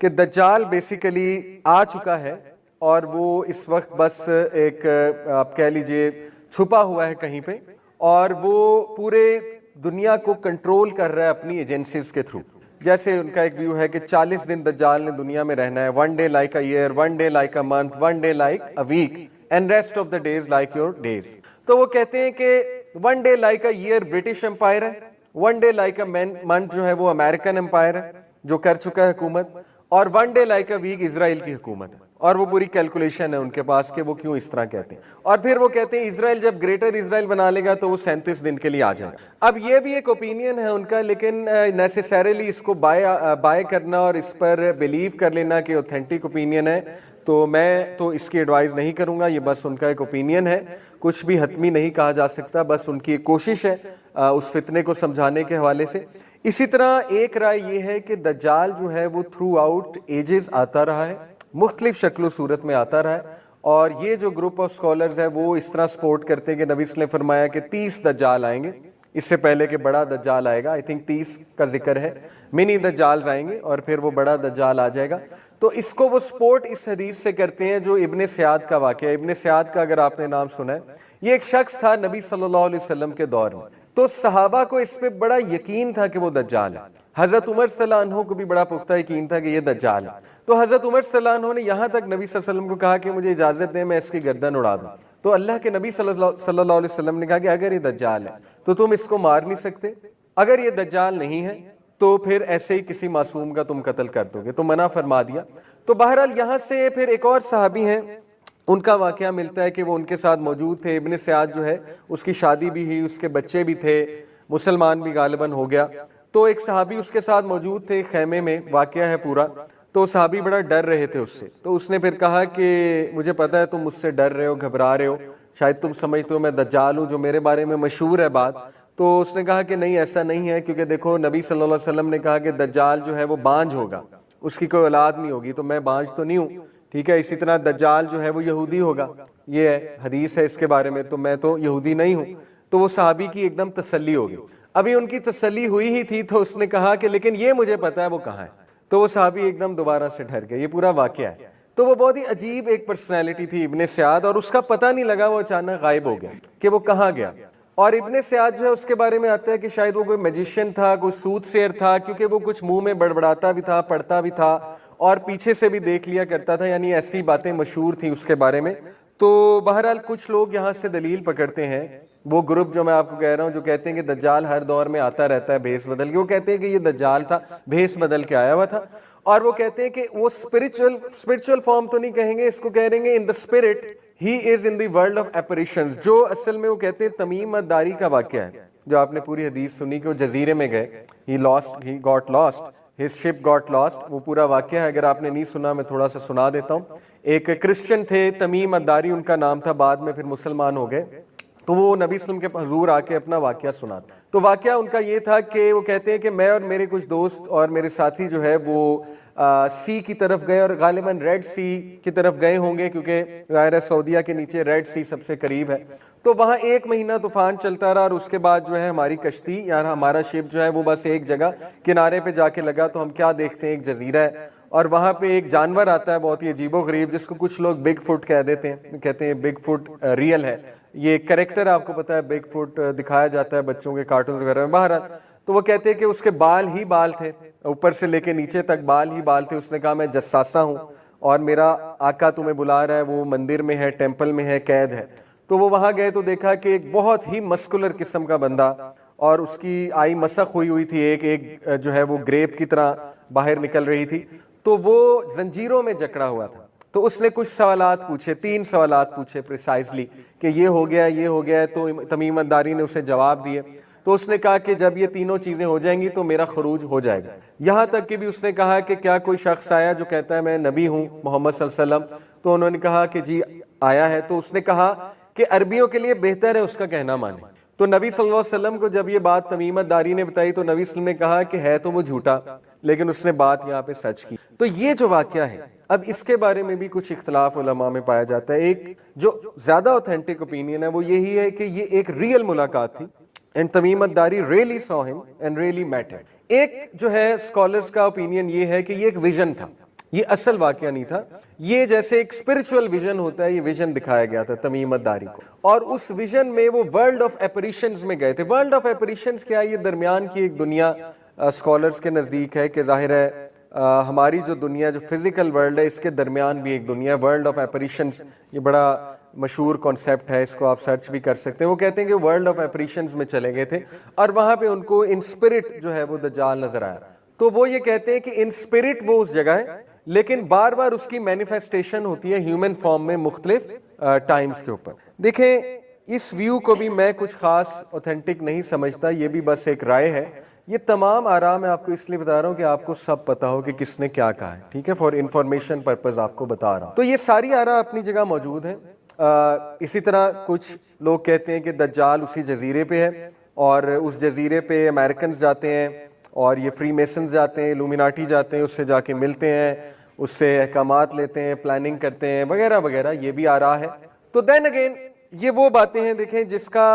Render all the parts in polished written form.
کہ دجال basically a چکا ہے اور وہ اس وقت بس ایک آپ کہہ لیجئے چھپا ہوا ہے کہیں پہ، اور وہ پورے دنیا کو کنٹرول کر رہا ہے اپنی ایجنسیز کے تھرو. جیسے ان کا ایک ویو ہے کہ 40 دن دجال نے دنیا میں رہنا ہے، 1 day like a year, 1 day like a month, 1 day like a week and rest of the days like your days. تو وہ کہتے ہیں کہ 1 day like a year British umpire ہے، 1 day like a month جو ہے وہ امریکن امپائر ہے جو کر چکا ہے حکومت، اور 1 day like a week اسرائیل کی حکومت ہے. اور وہ پوری کیلکولیشن ہے ان کے پاس کہ وہ کیوں اس طرح کہتے ہیں. اور پھر وہ کہتے ہیں اسرائیل جب گریٹر اسرائیل بنا لے گا تو وہ 37 دن کے لیے آ جائے گا. اب یہ بھی ایک اوپینین ہے ان کا، لیکن نیسیسریلی اس کو بائے کرنا اور اس پر بلیو کر لینا کہ اوتھینٹک اوپینین ہے، تو میں تو اس کی ایڈوائز نہیں کروں گا. یہ بس ان کا ایک اوپینین ہے، کچھ بھی حتمی نہیں کہا جا سکتا، بس ان کی ایک کوشش ہے اس فتنے کو سمجھانے کے حوالے سے. اسی طرح ایک رائے یہ ہے کہ دجال جو ہے وہ تھرو آؤٹ ایجز آتا رہا ہے، مختلف شکل و صورت میں آتا رہا ہے. اور یہ جو گروپ آف سکولرز ہے وہ اس طرح سپورٹ کرتے ہیں کہ نبی صلی اللہ علیہ وسلم نے فرمایا کہ 30 دجال آئیں گے، اس سے پہلے کہ بڑا دجال آئے گا. آئی تھنک 30 کا ذکر ہے، منی دجال آئیں گے اور پھر وہ بڑا دجال آ جائے گا. تو اس کو وہ سپورٹ اس حدیث سے کرتے ہیں جو ابن سیاد کا واقعہ ہے. ابن سیاد کا اگر آپ نے نام سنا ہے، یہ ایک شخص تھا نبی صلی اللہ علیہ وسلم کے دور میں، تو صحابہ کو اس پہ بڑا یقین تھا کہ وہ دجال ہے. حضرت عمر صلی اللہ عنہ کو بھی بڑا پختہ یقین تھا کہ یہ دجال ہے. تو حضرت عمر صلی اللہ عنہ نے یہاں تک نبی صلی اللہ علیہ وسلم کو کہا کہ مجھے اجازت دیں میں اس کی گردن اڑا دوں. تو اللہ کے نبی صلی اللہ علیہ وسلم نے کہا کہ اگر یہ دجال ہے تو تم اس کو مار نہیں سکتے، اگر یہ دجال نہیں ہے تو پھر ایسے ہی کسی معصوم کا تم قتل کر دو گے، تو منع فرما دیا. تو بہرحال یہاں سے پھر ایک اور صحابی ہیں، ان کا واقعہ ملتا ہے کہ وہ ان کے ساتھ موجود تھے. ابن سیاد جو ہے اس کی شادی بھی ہوئی، اس کے بچے بھی تھے، مسلمان بھی غالباً ہو گیا. تو ایک صحابی اس کے ساتھ موجود تھے خیمے میں، واقعہ ہے پورا. تو صحابی بڑا ڈر رہے تھے اس سے، تو اس نے پھر کہا کہ مجھے پتا ہے تم مجھ سے ڈر رہے ہو، گھبرا رہے ہو، شاید تم سمجھتے ہو میں دجال ہوں جو میرے بارے میں مشہور ہے بات. تو اس نے کہا کہ نہیں ایسا نہیں ہے، کیونکہ دیکھو نبی صلی اللہ علیہ وسلم نے کہا کہ دجال جو ہے وہ بانجھ ہوگا، اس کی کوئی اولاد نہیں ہوگی، تو میں بانجھ تو نہیں ہوں، ٹھیک ہے. اسی طرح دجال جو ہے وہ یہودی ہوگا، یہ ہے حدیث ہے اس کے بارے میں، تو میں تو یہودی نہیں ہوں. تو وہ صحابی کی ایک دم تسلی ہوگی. ابھی ان کی تسلی ہوئی ہی تھی تو اس نے کہا کہ لیکن یہ مجھے پتا ہے وہ کہاں ہے. تو وہ صحابی ایک دم دوبارہ سے ڈر گئے. یہ پورا واقعہ ہے. تو وہ بہت ہی عجیب ایک پرسنالٹی تھی ابن سیاد، اور اس کا پتہ نہیں لگا، وہ اچانک غائب ہو گیا کہ وہ کہاں گیا. اور ابن سیاد جو ہے اس کے بارے میں آتا ہے کہ شاید وہ کوئی میجیشین تھا، کوئی سوت سیر تھا، کیونکہ وہ کچھ منہ میں بڑبڑاتا بھی تھا، پڑھتا بھی تھا، اور پیچھے سے بھی دیکھ لیا کرتا تھا، یعنی ایسی باتیں مشہور تھیں اس کے بارے میں. تو بہرحال کچھ لوگ یہاں سے دلیل پکڑتے ہیں، وہ گروپ جو میں آپ کو کہہ رہا ہوں جو کہتے ہیں کہ دجال ہر دور میں آتا رہتا ہے بھیس بدل کے، وہ کہتے ہیں کہ یہ دجال تھا، بھیس بدل کے آیا ہوا تھا. اور وہ کہتے ہیں کہ وہ اسپرچل فارم تو نہیں کہیں گے، اس کو کہہ رہیں گے in the spirit he is in the world of apparitions, جو اصل میں وہ کہتے ہیں تمیم الداری کا واقعہ ہے، جو آپ نے پوری حدیث سنی کہ وہ جزیرے میں گئے، he got last, his ship got last, وہ پورا واقعہ ہے. اگر آپ نے نہیں سنا میں تھوڑا سا سنا دیتا ہوں. ایک کرسچن تھے تمیم الداری ان کا نام تھا، بعد میں پھر مسلمان ہو گئے. تو وہ نبی صلی اللہ علیہ وسلم کے حضور آ کے اپنا واقعہ سناتے. تو واقعہ ان کا یہ تھا کہ وہ کہتے ہیں کہ میں اور میرے کچھ دوست اور میرے ساتھی جو ہے وہ سی کی طرف گئے، اور غالباً ریڈ سی کی طرف گئے ہوں گے، کیونکہ ظاہر ہے سعودیہ کے نیچے ریڈ سی سب سے قریب ہے. تو وہاں 1 مہینہ طوفان چلتا رہا، اور اس کے بعد جو ہے ہماری کشتی یا ہمارا شپ جو ہے وہ بس ایک جگہ کنارے پہ جا کے لگا. تو ہم کیا دیکھتے ہیں، ایک جزیرہ ہے، اور وہاں پہ ایک جانور آتا ہے بہت ہی عجیب و غریب، جس کو کچھ لوگ بگ فٹ کہہ دیتے ہیں، کہتے ہیں بگ فٹ ریئل ہے. یہ کریکٹر آپ کو پتا ہے، بگ فٹ دکھایا جاتا ہے بچوں کے کارٹونز وغیرہ میں. باہر تو وہ کہتے ہیں کہ اس کے بال ہی بال تھے، اوپر سے لے کے نیچے تک بال ہی بال تھے. اس نے کہا میں جساسہ ہوں اور میرا آقا تمہیں بلا رہا ہے، وہ مندر میں ہے، ٹیمپل میں ہے، قید ہے. تو وہ وہاں گئے تو دیکھا کہ ایک بہت ہی مسکولر قسم کا بندہ، اور اس کی آئی مسخ ہوئی تھی، ایک جو ہے وہ گریپ کی طرح باہر نکل رہی تھی. تو وہ زنجیروں میں جکڑا ہوا تھا. تو اس نے کچھ سوالات پوچھے، 3 سوالات پوچھے پریسائزلی کہ یہ ہو گیا، یہ ہو گیا. تو تمیم الداری نے اسے جواب دیے. تو اس نے کہا کہ جب یہ تینوں چیزیں ہو جائیں گی تو میرا خروج ہو جائے گا. یہاں تک کہ بھی اس نے کہا کہ کیا کوئی شخص آیا جو کہتا ہے میں نبی ہوں محمد صلی اللہ علیہ وسلم؟ تو انہوں نے کہا کہ جی آیا ہے. تو اس نے کہا کہ عربیوں کے لیے بہتر ہے اس کا کہنا مانیں. تو نبی صلی اللہ علیہ وسلم کو جب یہ بات تمیم الداری نے بتائی تو نبی صلی اللہ علیہ وسلم نے کہا کہ ہے تو وہ جھوٹا، لیکن اس نے بات یہاں پہ سچ کی. تو یہ جو واقعہ ہے، اب اس کے بارے میں بھی کچھ اختلاف علماء میں پایا جاتا ہے. ایک جو زیادہ اوتھینٹک اوپینین ہے وہ یہی ہے کہ یہ ایک ریئل ملاقات تھی، and Tamim الداری really saw him and really met him. ایک جو ہے اسکالرز کا اوپینین یہ ہے کہ یہ ایک ویژن تھا. یہ اصل واقعہ نہیں تھا. یہ جیسے ایک اسپرچل ویژن ہوتا ہے, یہ ویژن دکھایا گیا تھا تمیم الداری کو, اور اس ویژن میں وہ ورلڈ آف ایپریشنز میں گئے تھے. ورلڈ آف ایپریشنز کیا ہے؟ یہ درمیان کی ایک دنیا اسکالرز کے نزدیک ہے کہ ظاہر ہے ہماری جو دنیا جو فزیکل ورلڈ ہے اس کے درمیان بھی ایک دنیا ہے. ورلڈ آف ایپریشنز یہ بڑا مشہور کانسیپٹ ہے, اس کو آپ سرچ بھی کر سکتے ہیں. وہ کہتے ہیں کہ ورلڈ آف ایپریشنز میں چلے گئے تھے اور وہاں پہ ان کو ان اسپرٹ جو ہے وہ دجال نظر آیا. تو وہ یہ کہتے ہیں کہ ان اسپرٹ وہ اس جگہ ہے, لیکن بار بار اس کی مینیفیسٹیشن ہوتی ہے ہیومن فارم میں مختلف ٹائمز کے اوپر. دیکھیں اس ویو کو بھی میں کچھ خاص اوتھینٹک نہیں سمجھتا, یہ بھی بس ایک رائے ہے. یہ تمام آراء میں آپ کو اس لیے بتا رہا ہوں کہ آپ کو سب پتا ہو کہ کس نے کیا کہا ہے, ٹھیک ہے, فار انفارمیشن پرپز آپ کو بتا رہا ہوں. تو یہ ساری آراء اپنی جگہ موجود ہیں. اسی طرح کچھ لوگ کہتے ہیں کہ دجال اسی جزیرے پہ ہے اور اس جزیرے پہ امریکنز جاتے ہیں اور یہ فری میسنز جاتے ہیں, الومیناٹی جاتے ہیں, اس سے جا کے ملتے ہیں, اس سے احکامات لیتے ہیں, پلاننگ کرتے ہیں وغیرہ وغیرہ. یہ بھی آراء ہے. تو دین اگین یہ وہ باتیں ہیں دیکھیں جس کا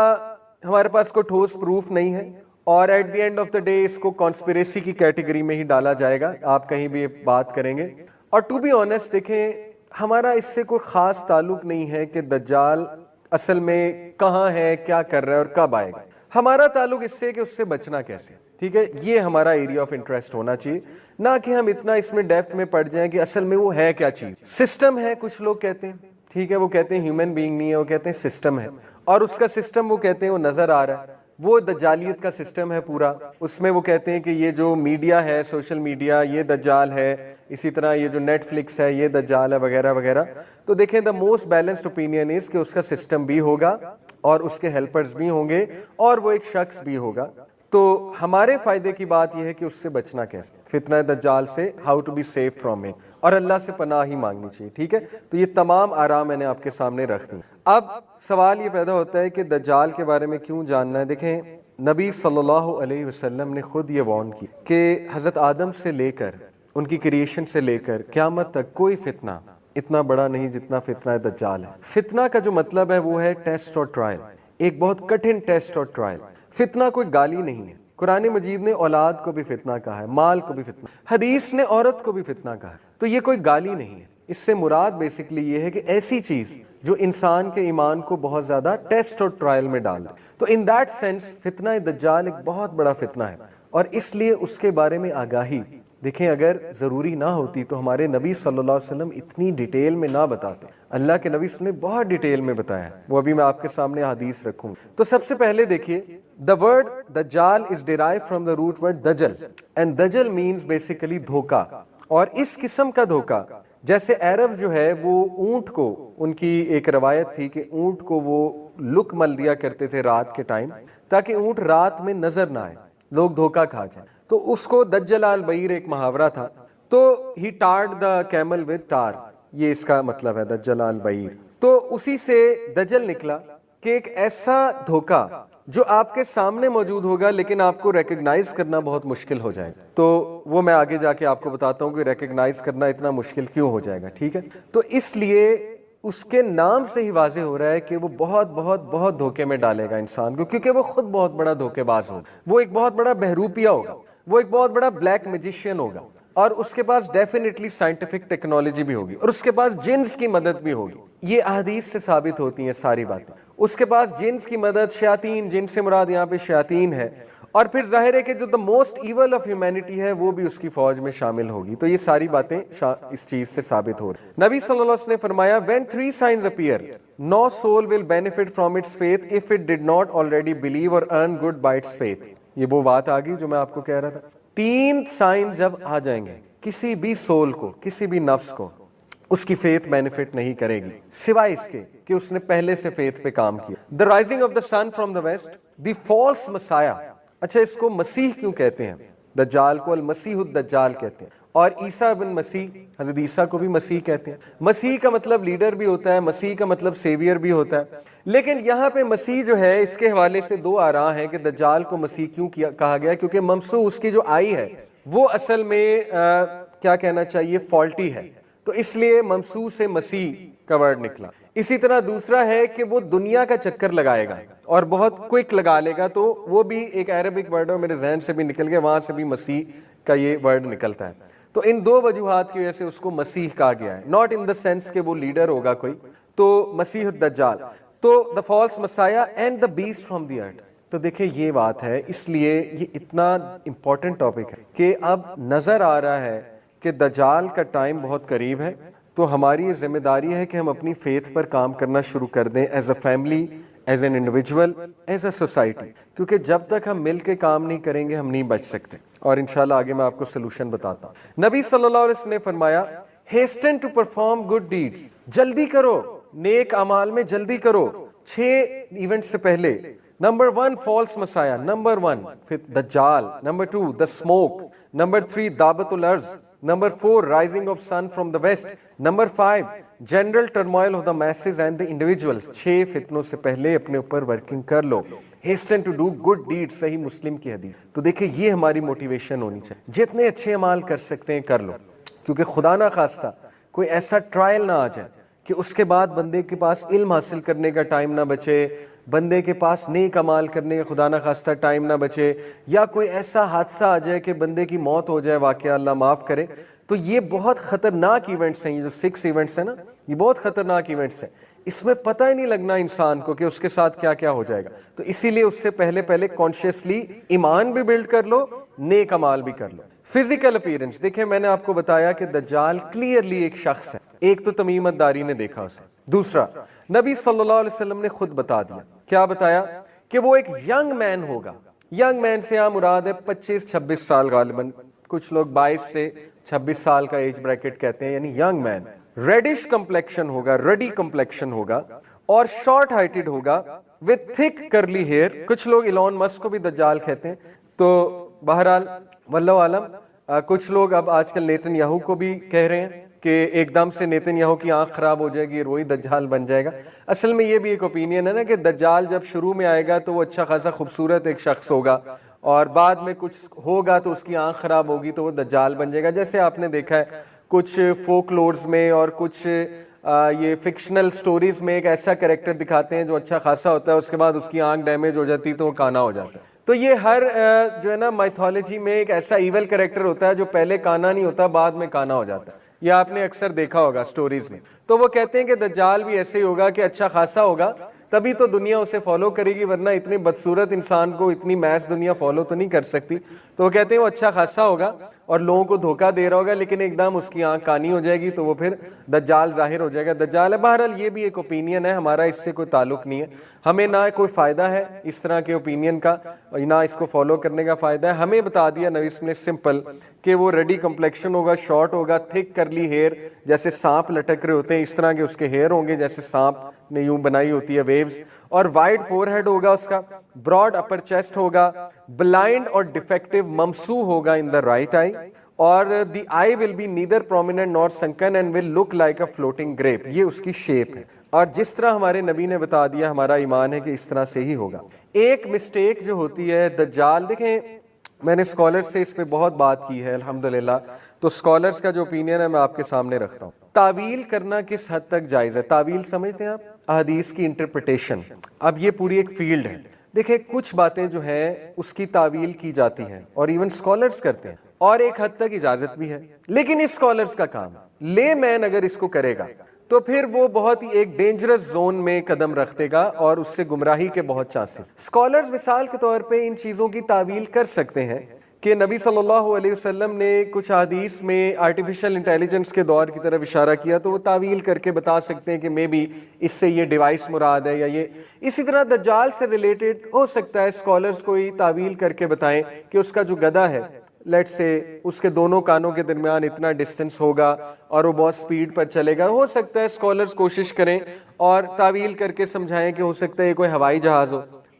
ہمارے پاس کوئی ٹھوس پروف نہیں ہے, اور at the end of the day اس کو کانسپریسی کی کیٹیگری میں ہی ڈالا جائے گا, آپ کہیں بھی بات کریں گے. اور ٹو بی آنیسٹ دیکھیں ہمارا اس سے کوئی خاص تعلق نہیں ہے کہ دجال اصل میں کہاں ہے, کیا کر رہا ہے اور کب آئے گا. ہمارا تعلق اس سے کہ اس سے بچنا کیسے, ٹھیک ہے, یہ ہمارا ایریا آف انٹرسٹ ہونا چاہیے, نہ کہ ہم اتنا اس میں ڈیپتھ میں پڑ جائیں کہ اصل میں وہ ہے کیا چیز. سسٹم ہے کچھ لوگ کہتے ہیں, ٹھیک ہے, وہ کہتے ہیں ہیومن بینگ نہیں ہے, وہ کہتے ہیں سسٹم ہے, اور اس کا سسٹم وہ کہتے ہیں وہ نظر آ رہا ہے, وہ دجالیت کا سسٹم ہے پورا. اس میں وہ کہتے ہیں کہ یہ جو میڈیا ہے, سوشل میڈیا, یہ دجال ہے, اسی طرح یہ جو نیٹ فلکس ہے یہ دجال ہے وغیرہ وغیرہ. تو دیکھیں the most balanced opinion is کہ اس کا سسٹم بھی ہوگا اور اس کے ہیلپرز بھی ہوں گے اور وہ ایک شخص بھی ہوگا. تو ہمارے فائدے کی بات یہ ہے کہ اس سے بچنا کیسے, فتنہ دجال سے, how to be safe from it, اور اللہ سے پناہ ہی مانگنی چاہیے, ٹھیک ہے. تو یہ تمام آراء میں نے آپ کے سامنے رکھ دی. اب سوال یہ پیدا ہوتا ہے کہ دجال کے بارے میں کیوں جاننا ہے. دیکھیں نبی صلی اللہ علیہ وسلم نے خود یہ وارن کی کہ حضرت آدم سے لے کر ان کی کریشن سے لے کر قیامت تک کوئی فتنہ اتنا بڑا نہیں جتنا فتنہ دجال ہے. فتنہ کا جو مطلب ہے وہ ہے ٹیسٹ اور ٹرائل, ایک بہت کٹھن ٹیسٹ اور ٹرائل. فتنہ کوئی گالی نہیں ہے. قرآن مجید نے اولاد کو بھی فتنہ کہا ہے, مال کو بھی فتنہ, حدیث نے عورت کو بھی فتنہ کہا ہے. تو یہ کوئی گالی نہیں ہے. اس سے مراد بیسکلی یہ ہے کہ ایسی چیز جو انسان کے ایمان کو بہت زیادہ ٹیسٹ اور ٹرائل میں ڈال دے. تو ان دیٹ سینس فتنہ دجال ایک بہت بڑا فتنہ ہے, اور اس لیے اس کے بارے میں آگاہی دیکھیں اگر ضروری نہ ہوتی تو ہمارے نبی صلی اللہ علیہ وسلم اتنی ڈیٹیل میں نہ بتاتے. اللہ کے نبی صلی اللہ علیہ وسلم نے بہت ڈیٹیل میں بتایا ہے, وہ ابھی میں آپ کے سامنے حدیث رکھوں. تو سب سے پہلے دیکھیے the word دجال is derived from the root word دجل, and دجل means basically دھوکا. اور اس قسم کا دھوکا جیسے عرب جو ہے وہ اونٹ کو, ان کی ایک روایت تھی کہ اونٹ کو وہ لک مل دیا کرتے تھے رات کے ٹائم تاکہ اونٹ رات میں نظر نہ آئے, لوگ دھوکا کھا جائیں. تو اس کو دجل البعیر ایک محاورہ تھا, تو he tarred the camel with tar, یہ اس کا مطلب ہے دجل البعیر. تو اسی سے دجل نکلا کہ ایک ایسا دھوکا جو آپ کے سامنے موجود ہوگا لیکن آپ کو ریکگنائز کرنا بہت مشکل ہو جائے گا. تو وہ میں آگے جا کے آپ کو بتاتا ہوں کہ ریکگنائز کرنا اتنا مشکل کیوں ہو جائے گا, ٹھیک ہے. تو اس لیے اس کے نام سے ہی واضح ہو رہا ہے کہ وہ بہت بہت بہت دھوکے میں ڈالے گا انسان کو, کیونکہ وہ خود بہت بڑا دھوکے باز ہوگا, وہ ایک بہت بڑا بہروپیہ ہوگا, وہ ایک بہت بڑا بلیک میجیشین ہوگا, اور اس کے پاس ڈیفینیٹلی سائنٹیفک ٹیکنالوجی بھی ہوگی, اور اس کے پاس جنس کی مدد بھی ہوگی. یہ احادیث سے ثابت ہوتی ہیں ساری باتیں. اس کے پاس جنس کی مدد, شیاطین, جن سے مراد یہاں پہ شیاطین ہے, اور پھر ظاہر ہے کہ جو the most evil of humanity ہے وہ بھی اس کی فوج میں شامل ہوگی. تو یہ ساری باتیں اس چیز سے ثابت ہو رہی. نبی صلی اللہ علیہ وسلم نے فرمایا when three signs appear no soul will benefit from its faith if it did not already believe or earn good by its faith. یہ وہ بات آ گئی جو میں آپ کو کہہ رہا تھا. 3 سائن جب آ جائیں گے کسی بھی سول کو, کسی بھی نفس کو اس کی فیتھ بینیفٹ نہیں کرے گی سوائے اس کے کہ اس نے پہلے سے فیتھ پہ کام کیا. The rising of the sun from the west, the false messiah. اچھا اس کو مسیح کیوں کہتے ہیں؟ دجال کو المسیح الدجال کہتے ہیں, اور عیسیٰ بن مسیح, حضرت عیسیٰ کو بھی مسیح کہتے ہیں. مسیح کا مطلب لیڈر بھی ہوتا ہے, مسیح کا مطلب سیویئر بھی ہوتا ہے. لیکن یہاں پہ مسیح جو ہے اس کے حوالے سے 2 آراء ہیں کہ دجال کو مسیح کیوں کہا گیا, کیونکہ ممسوح اس کی جو آئی ہے وہ اصل میں کیا کہنا چاہیے, فالٹی ہے, تو اس لیے ممسوح سے مسیح کا ورڈ نکلا. اسی طرح دوسرا ہے کہ وہ دنیا کا چکر لگائے گا اور بہت کوئک لگا لے گا, تو وہ بھی ایک عربک ورڈ ہے, میرے ذہن سے بھی نکل گیا, وہاں سے بھی مسیح کا یہ ورڈ نکلتا ہے. تو ان دو وجوہات کی وجہ سے اس کو مسیح کہا گیا ہے, ناٹ ان دا سینس کہ وہ لیڈر ہوگا کوئی, تو مسیح الدجال, تو the false messiah and the beast from the earth. تو دیکھیں یہ بات ہے, اس لیے یہ اتنا امپورٹنٹ ٹاپک ہے کہ اب نظر آ رہا ہے کہ دجال کا ٹائم بہت قریب ہے. تو ہماری یہ ذمہ داری ہے کہ ہم اپنی فیتھ پر کام کرنا شروع کر دیں, as a family, as an individual, as a society, کیونکہ جب تک ہم مل کے کام نہیں کریں گے ہم نہیں بچ سکتے. اور انشاءاللہ آگے میں آپ کو سلوشن بتاتا ہوں. نبی صلی اللہ علیہ وسلم نے فرمایا, ہیسٹن ٹو پرفارم گڈ ڈیڈز, جلدی کرو, نیک اعمال میں جلدی کرو 6 ایونٹ سے پہلے. نمبر 1 فالس مسایا, نمبر 1 پھر دجال, نمبر 2 دا اسموک, نمبر 3 دعوت الارض, نمبر 4 rising of sun from the west, نمبر 5 general turmoil of the masses and the individuals. 6 فتنوں سے پہلے اپنے اوپر ورکنگ کر لو. Hasten to do good deed, صحیح مسلم کی حدیث. تو دیکھیں یہ ہماری موٹیویشن ہونی چاہیے, جتنے اچھے اعمال کر سکتے ہیں کر لو, کیونکہ خدا نہ خواستہ کوئی ایسا ٹرائل نہ آ جائے کہ اس کے بعد بندے کے پاس علم حاصل کرنے کا ٹائم نہ بچے, بندے کے پاس نیک اعمال کرنے کا خدا نہ خواستہ ٹائم نہ بچے, یا کوئی ایسا حادثہ آ جائے کہ بندے کی موت ہو جائے, واقعہ اللہ معاف کرے. تو یہ بہت خطرناک ایونٹس ہیں, یہ جو 6 ایونٹس ہیں نا, یہ بہت خطرناک ایونٹس ہیں. اس میں پتہ ہی نہیں لگنا انسان کو کہ اس کے ساتھ کیا کیا ہو جائے گا. تو اسی لیے اس سے پہلے کانشیسلی ایمان بھی بلڈ کر لو, نیک اعمال بھی کر لو. فزیکل اپیرنس دیکھیں, میں نے آپ کو بتایا کہ دجال کلیئرلی ایک شخص ہے. ایک تو تمیمت داری نے دیکھا اسے, دوسرا نبی صلی اللہ علیہ وسلم نے خود بتا دیا. کیا بتایا؟ کہ وہ ایک ینگ مین ہوگا. ینگ مین سے یہاں مراد ہے 25-26 سال غالباً, کچھ لوگ 22 سے 26 سال کا ایج بریکٹ کہتے ہیں, یعنی ینگ مین. ریڈش کمپلیکشن ہوگا, ریڈی کمپلیکشن ہوگا, اور شارٹ ہائٹڈ ہوگا وتھ تھک کرلی ہیئر. کچھ لوگ ایلون مسک کو بھی دجال کہتے ہیں. تو بہرحال واللہ عالم, کچھ لوگ اب آج کل نیتن یاہو کو بھی کہہ رہے ہیں کہ ایک دم سے نیتن یاہو کی آنکھ خراب ہو جائے گی, وہی دجال بن جائے گا. اصل میں یہ بھی ایک اوپینین ہے نا کہ دجال جب شروع میں آئے گا تو وہ اچھا خاصا خوبصورت ایک شخص ہوگا, اور بعد میں کچھ ہوگا تو اس کی آنکھ خراب ہوگی تو وہ دجال بن جائے گا. جیسے آپ نے دیکھا ہے کچھ فوک لورز میں اور کچھ یہ فکشنل سٹوریز میں ایک ایسا کریکٹر دکھاتے ہیں جو اچھا خاصا ہوتا ہے, اس کے بعد اس کی آنکھ ڈیمیج ہو جاتی تو وہ کانا ہو جاتا ہے. تو یہ ہر جو ہے نا مائتھولوجی میں ایک ایسا ایول کریکٹر ہوتا ہے جو پہلے کانا نہیں ہوتا, بعد میں کانا ہو جاتا ہے. یہ آپ نے اکثر دیکھا ہوگا سٹوریز میں. تو وہ کہتے ہیں کہ دجال بھی ایسے ہی ہوگا کہ اچھا خاصا ہوگا, تبھی تو دنیا اسے فالو کرے گی, ورنہ اتنے بدصورت انسان کو اتنی میس دنیا فالو تو نہیں کر سکتی. تو وہ کہتے ہیں وہ اچھا خاصا ہوگا اور لوگوں کو دھوکہ دے رہا ہوگا, لیکن ایک دم اس کی آنکھ کانی ہو جائے گی تو وہ پھر دجال ظاہر ہو جائے گا. دجال ہے. بہرحال یہ بھی ایک اوپینین ہے, ہمارا اس سے کوئی تعلق نہیں ہے. ہمیں نہ کوئی فائدہ ہے اس طرح کے اوپینین کا, نہ اس کو فالو کرنے کا فائدہ ہے. ہمیں بتا دیا نبی نے سمپل کہ وہ ریڈی کمپلیکشن ہوگا, شارٹ ہوگا, تھک کرلی ہیئر, جیسے سانپ لٹک رہے ہوتے ہیں اس طرح کے اس کے ہیئر ہوں گے, جیسے سانپ نے یوں بنائی ہوتی ہے ویوز, اور وائڈ فور ہیڈ ہوگا اس کا, براڈ اپر چیسٹ ہوگا, بلائنڈ اور ڈیفیکٹیو ممسو ہوگا ان دا رائٹ آئی, اور the eye will be neither prominent nor sunken and will look like a floating grape. یہ اس کی شیپ ہے, اور جس طرح ہمارے نبی نے بتا دیا ہمارا ایمان ہے کہ اس طرح سے ہی ہوگا. ایک مسٹیک جو ہوتی ہے دجال, دیکھیں میں نے اسکالر سے اس پہ بہت بات کی ہے الحمدللہ, تو اسکالرس کا جو اوپینین ہے میں آپ کے سامنے رکھتا ہوں. تعویل کرنا کس حد تک جائز ہے؟ تعویل سمجھتے ہیں آپ, احادیث کی انٹرپریٹیشن. اب یہ پوری ایک فیلڈ ہے. دیکھیں کچھ باتیں جو ہیں اس کی تعویل کی جاتی ہیں اور ایون اسکالرس کرتے ہیں, اور ایک حد تک اجازت بھی ہے, لیکن اس اسکالرس کا کام ہے. لے مین اگر اس کو کرے گا تو پھر وہ بہت ہی ایک ڈینجرس زون میں قدم رکھ دے گا اور اس سے گمراہی کے بہت چانسز. اسکالرز مثال کے طور پہ ان چیزوں کی تعویل کر سکتے ہیں کہ نبی صلی اللہ علیہ وسلم نے کچھ حدیث میں آرٹیفیشل انٹیلیجنس کے دور کی طرف اشارہ کیا, تو وہ تعویل کر کے بتا سکتے ہیں کہ مے بی اس سے یہ ڈیوائس مراد ہے, یا یہ اسی طرح دجال سے ریلیٹڈ ہو سکتا ہے اسکالرز کوئی تعویل کر کے بتائیں کہ اس کا جو گدھا ہے لیٹ سے اس کے دونوں کانوں کے درمیان اتنا ڈسٹنس ہوگا اور وہ بہت سپیڈ پر چلے گا. ہو سکتا ہے اسکالرز کوشش کریں اور تعویل کر کے سمجھائیں کہ ہو سکتا ہے یہ کوئی ہوائی جہاز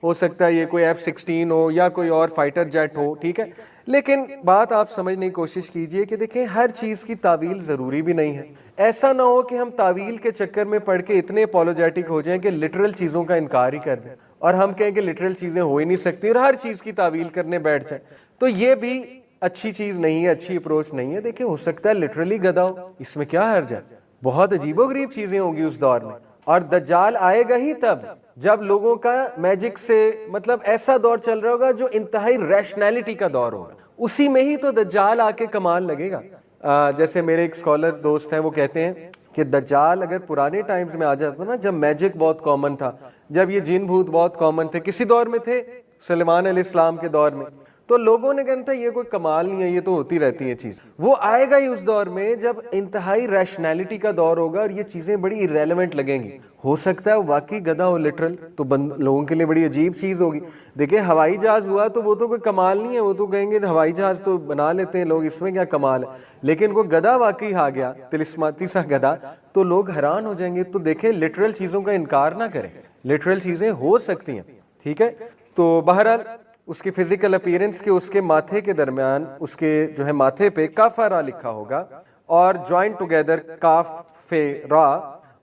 ہو سکتا ہے یہ کوئی F-16 ہو یا کوئی اور فائٹر جیٹ ہو, ٹھیک ہے. لیکن بات آپ سمجھنے کی کوشش کیجئے کہ دیکھیں ہر چیز کی تعویل ضروری بھی نہیں ہے. ایسا نہ ہو کہ ہم تعویل کے چکر میں پڑھ کے اتنے اپولوجیٹک ہو جائیں کہ لٹرل چیزوں کا انکار ہی کر دیں, اور ہم کہیں کہ لٹرل چیزیں ہو ہی نہیں سکتی اور ہر چیز کی تعویل کرنے بیٹھ جائیں. تو یہ بھی اچھی چیز نہیں ہے, اچھی اپروچ نہیں ہے. دیکھیں ہو سکتا ہے لٹرلی گدھا ہو, اس میں کیا حرج ہے؟ بہت عجیب و غریب چیزیں ہوں گی اس دور میں, اور دجال آئے گا ہی تب جب لوگوں کا میجک سے مطلب ایسا دور چل رہا ہوگا جو انتہائی ریشنالٹی کا دور ہوگا. اسی میں ہی تو دجال آ کے کمال لگے گا. جیسے میرے ایک اسکالر دوست ہیں وہ کہتے ہیں کہ دجال اگر پرانے ٹائمز میں آ جاتا نا، جب میجک بہت کامن تھا، جب یہ جن بھوت بہت کامن تھے، کسی دور میں تھے؟ سلیمان علیہ السلام کے دور میں، تو لوگوں نے کہنا تھا یہ کوئی کمال نہیں ہے، یہ تو ہوتی رہتی ہیں چیز۔ وہ آئے گا ہی اس دور میں جب انتہائی ریشنالٹی کا دور ہوگا اور یہ چیزیں بڑی irrelevant لگیں گی۔ ہو سکتا ہے واقعی گدھا ہو لٹرل، تو لوگوں کے لیے بڑی عجیب چیز ہوگی۔ دیکھیں ہوائی جہاز ہوا تو وہ تو کوئی کمال نہیں ہے، وہ تو کہیں گے ہوائی جہاز تو بنا لیتے ہیں لوگ، اس میں کیا کمال ہے، لیکن وہ گدھا واقعی آ گیا، تلسماتی سا گدھا، تو لوگ حیران ہو جائیں گے۔ تو دیکھیں لٹرل چیزوں کا انکار نہ کریں، لٹرل چیزیں ہو سکتی ہیں، ٹھیک ہے۔ تو بہرحال اس کی فزیکل اپیرنس کے اس کے ماتھے کے درمیان، اس کے جو ہے ماتھے پہ کاف را لکھا ہوگا اور جوائن ٹوگیدر کاف فے را،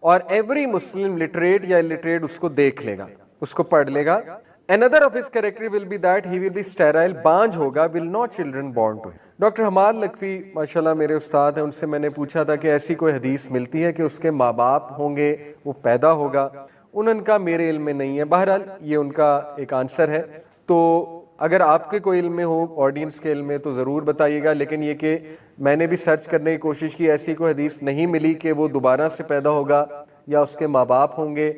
اور ایوری مسلم لٹریٹ یا لٹریٹ اس کو دیکھ لے گا، اس کو پڑھ لے گا۔ Another of his character will be that he will be sterile، بانج ہوگا، will not children born to him۔ Doctor Hammad Lakhvi ماشاءاللہ میرے استاد ہیں، ان سے میں نے پوچھا تھا کہ ایسی کوئی حدیث ملتی ہے کہ اس کے ماں باپ ہوں گے، وہ پیدا ہوگا؟ انہوں نے کہا میرے علم میں نہیں ہے۔ بہرحال یہ ان کا ایک آنسر ہے، تو اگر آپ کے کوئی علم میں ہو، آڈینس کے علم میں، تو ضرور بتائیے گا۔ لیکن یہ کہ میں نے بھی سرچ کرنے کی کوشش کی، ایسی کوئی حدیث نہیں ملی کہ وہ دوبارہ سے پیدا ہوگا یا اس کے ماں باپ ہوں گے۔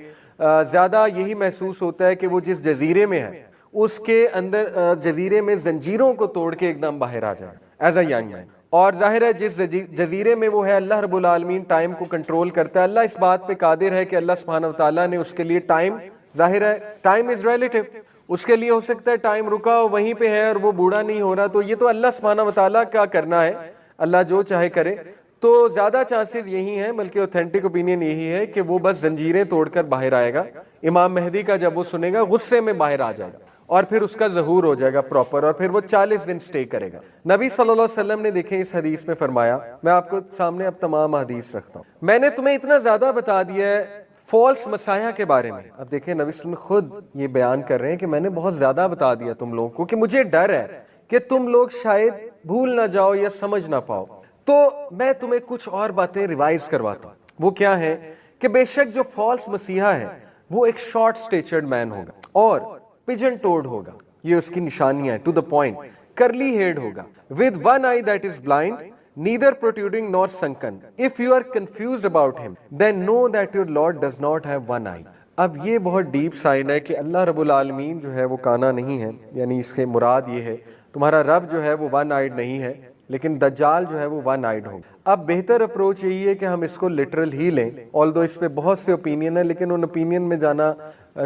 زیادہ یہی محسوس ہوتا ہے کہ وہ جس جزیرے میں ہے اس کے اندر جزیرے میں زنجیروں کو توڑ کے ایک دم باہر آ جائے ایز اے ینگ مین، اور ظاہر ہے جس جزیرے میں وہ ہے، اللہ رب العالمین ٹائم کو کنٹرول کرتا ہے۔ اللہ اس بات پہ قادر ہے کہ اللہ سبحانہ وتعالیٰ نے اس کے لیے ٹائم، ظاہر ہے ٹائم از ریلیٹیو، اس کے لیے ہو سکتا ہے ٹائم رکا ہو وہیں پہ ہے اور وہ بوڑھا نہیں ہو رہا، تو یہ تو اللہ سبحانہ وتعالیٰ کا کرنا ہے، اللہ جو چاہے کرے۔ تو زیادہ چانسز یہی ہیں، بلکہ اوتھینٹک اوپینین یہی ہے کہ وہ بس زنجیریں توڑ کر باہر آئے گا۔ امام مہدی کا جب وہ سنے گا غصے میں باہر آ جائے گا اور پھر اس کا ظہور ہو جائے گا پراپر، اور پھر وہ 40 دن سٹے کرے گا۔ نبی صلی اللہ علیہ وسلم نے دیکھیں اس حدیث میں فرمایا، میں آپ کو سامنے اب تمام حدیث رکھتا ہوں، میں نے تمہیں اتنا زیادہ بتا دیا ہے فالس مسیح کے بارے میں۔ اب دیکھیں نبی صلی اللہ علیہ وسلم خود یہ بیان کر رہے ہیں کہ میں نے بہت زیادہ بتا دیا تم لوگوں کو، کہ مجھے ڈر ہے کہ تم لوگ شاید بھول نہ جاؤ یا سمجھ نہ پاؤ، تو میں تمہیں کچھ اور باتیں ریوائز کرواتا ہوں۔ وہ کیا ہیں کہ بے شک جو فالس مسیحا ہے وہ ایک شارٹ سٹیچرڈ مین ہوگا اور پجن ٹوڈ ہوگا، یہ اس کی نشانیاں ہیں، ٹو دا پوائنٹ، کرلی ہیڈ ہوگا، with one eye that is blind, neither protruding nor sunken. If you are confused about him, then know that your Lord does not have one eye۔ اب یہ بہت ڈیپ سائن ہے کہ اللہ رب العالمین جو ہے وہ کانا نہیں ہے، یعنی اس کے مراد یہ ہے تمہارا رب جو ہے وہ ون آئیڈ نہیں ہے، لیکن دجال جو ہے وہ ون آئیڈ ہوگا۔ اب بہتر اپروچ یہی ہے کہ ہم اس کو لٹرل ہی لیں، آلدو اس پہ بہت سے اوپینین ہیں، لیکن ان اوپینین میں جانا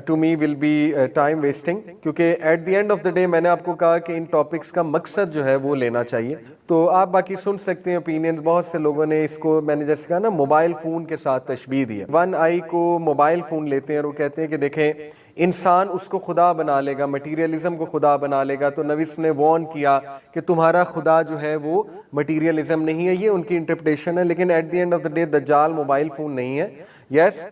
to me will be time wasting, کیونکہ at the end of the day میں نے آپ کو کہا کہ ان ٹاپکس کا مقصد جو ہے وہ لینا چاہیے۔ تو آپ باقی سن سکتے ہیں اوپینینز، بہت سے لوگوں نے اس کو، میں نے جیسے کہا نا، موبائل فون کے ساتھ تشبیہ دی ہے۔ ون آئی کو موبائل فون لیتے ہیں اور وہ کہتے ہیں کہ دیکھیں انسان اس کو خدا بنا لے گا، مٹیریلزم کو خدا بنا لے گا، تو نبی نے وارن کیا کہ تمہارا خدا جو ہے وہ مٹیریلزم نہیں ہے، یہ ان کی انٹرپریٹیشن ہے۔ لیکن at the end of the day دجال موبائل فون نہیں ہے۔ Yes,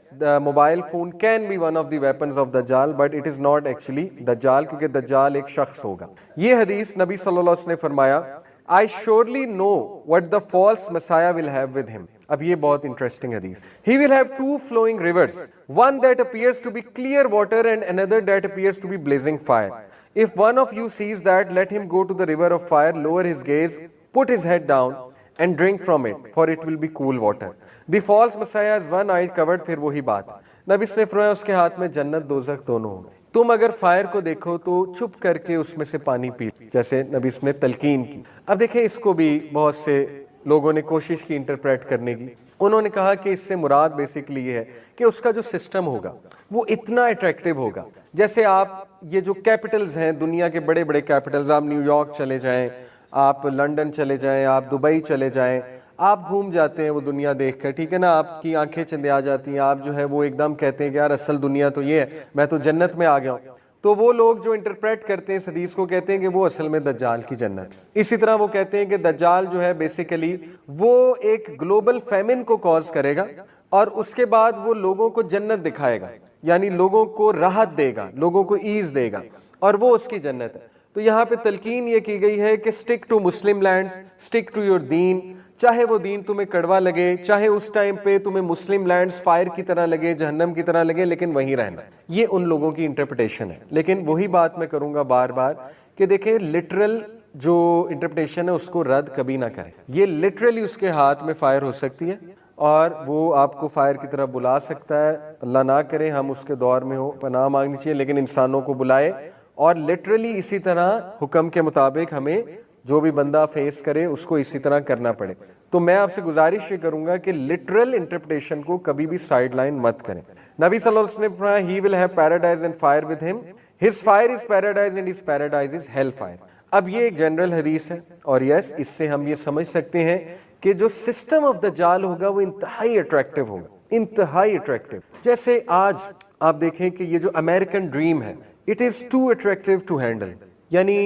mobile phone can be one of the weapons of دجال، but it is not actually دجال، کیونکہ دجال ایک شخص ہوگا۔ یہ حدیث نبی صلی اللہ علیہ وسلم نے فرمایا I surely know what the false Messiah will have with him۔ اب یہ بہت انٹرسٹنگ حدیث۔ He will have two flowing rivers, one that appears to be clear water and another that appears to be blazing fire. If one of you sees that, let him go to the river of fire, lower his gaze, put his head down and drink from it, for it will be cool water۔ The false Messiah is one eye covered، پھر وہی بات، نبی نے فرمایا اس کے ہاتھ میں جنت دوزخ دونوں ہوں۔ تم اگر فائر کو دیکھو تو چھپ کر کے اس میں سے پانی پی، جیسے نبی نے تلقین کی۔ اب دیکھیں اس کو بھی بہت سے لوگوں نے کوشش کی انٹرپریٹ کرنے کی، انہوں نے کہا کہ اس سے مراد بیسیکلی یہ ہے کہ اس کا جو سسٹم ہوگا وہ اتنا اٹریکٹیو ہوگا، جیسے آپ یہ جو کیپٹلز ہیں دنیا کے بڑے بڑے کیپٹلز، آپ نیو یارک چلے جائیں، آپ لنڈن چلے جائیں، آپ دبئی چلے جائیں، آپ گھوم جاتے ہیں وہ دنیا دیکھ کر، ٹھیک ہے نا، آپ کی آنکھیں چندے آ جاتی ہیں، آپ جو ہے وہ ایک دم کہتے ہیں کہ یار اصل دنیا تو یہ ہے، میں تو جنت میں آ گیا ہوں۔ تو وہ لوگ جو انٹرپریٹ کرتے ہیں اس حدیث کو کہتے ہیں کہ وہ اصل میں دجال کی جنت۔ اسی طرح وہ کہتے ہیں کہ دجال جو ہے بیسیکلی وہ ایک گلوبل فیمن کو کاز کرے گا اور اس کے بعد وہ لوگوں کو جنت دکھائے گا، یعنی لوگوں کو راحت دے گا، لوگوں کو ایز دے گا، اور وہ اس کی جنت ہے۔ تو یہاں پہ تلقین یہ کی گئی ہے کہ stick to Muslim lands, stick to your دین، چاہے وہ دین تمہیں کڑوا لگے، چاہے اس ٹائم پہ تمہیں مسلم لینڈز فائر کی طرح لگے، جہنم کی طرح لگے، لیکن وہیں رہنا۔ یہ ان لوگوں کی انٹرپریٹیشن ہے، لیکن وہی بات میں کروں گا بار بار کہ دیکھیں لٹرل جو انٹرپریٹیشن ہے اس کو رد کبھی نہ کریں. یہ لٹرلی اس کے ہاتھ میں فائر ہو سکتی ہے اور وہ آپ کو فائر کی طرف بلا سکتا ہے. اللہ نہ کرے ہم اس کے دور میں ہو, پناہ مانگنی چاہیے, لیکن انسانوں کو بلائے اور لٹرلی اسی طرح حکم کے مطابق ہمیں جو بھی بندہ فیس کرے اس کو اسی طرح کرنا پڑے. تو میں آپ سے گزارش یہ کروں گا کہ لٹرل انٹرپریٹیشن کو کبھی بھی سائیڈ لائن مت کریں. نبی صلی اللہ علیہ وسلم نے فرمایا he will have paradise and fire with him, his fire is paradise and his paradise is hell fire. اب یہ ایک جنرل حدیث ہے اور یس اس سے ہم یہ سمجھ سکتے ہیں کہ جو سسٹم آف دجال ہوگا وہ انتہائی اٹریکٹیو ہوگا, انتہائی اٹریکٹیو. جیسے آج آپ دیکھیں کہ یہ جو امریکن ڈریم ہے it is too attractive to handle. یعنی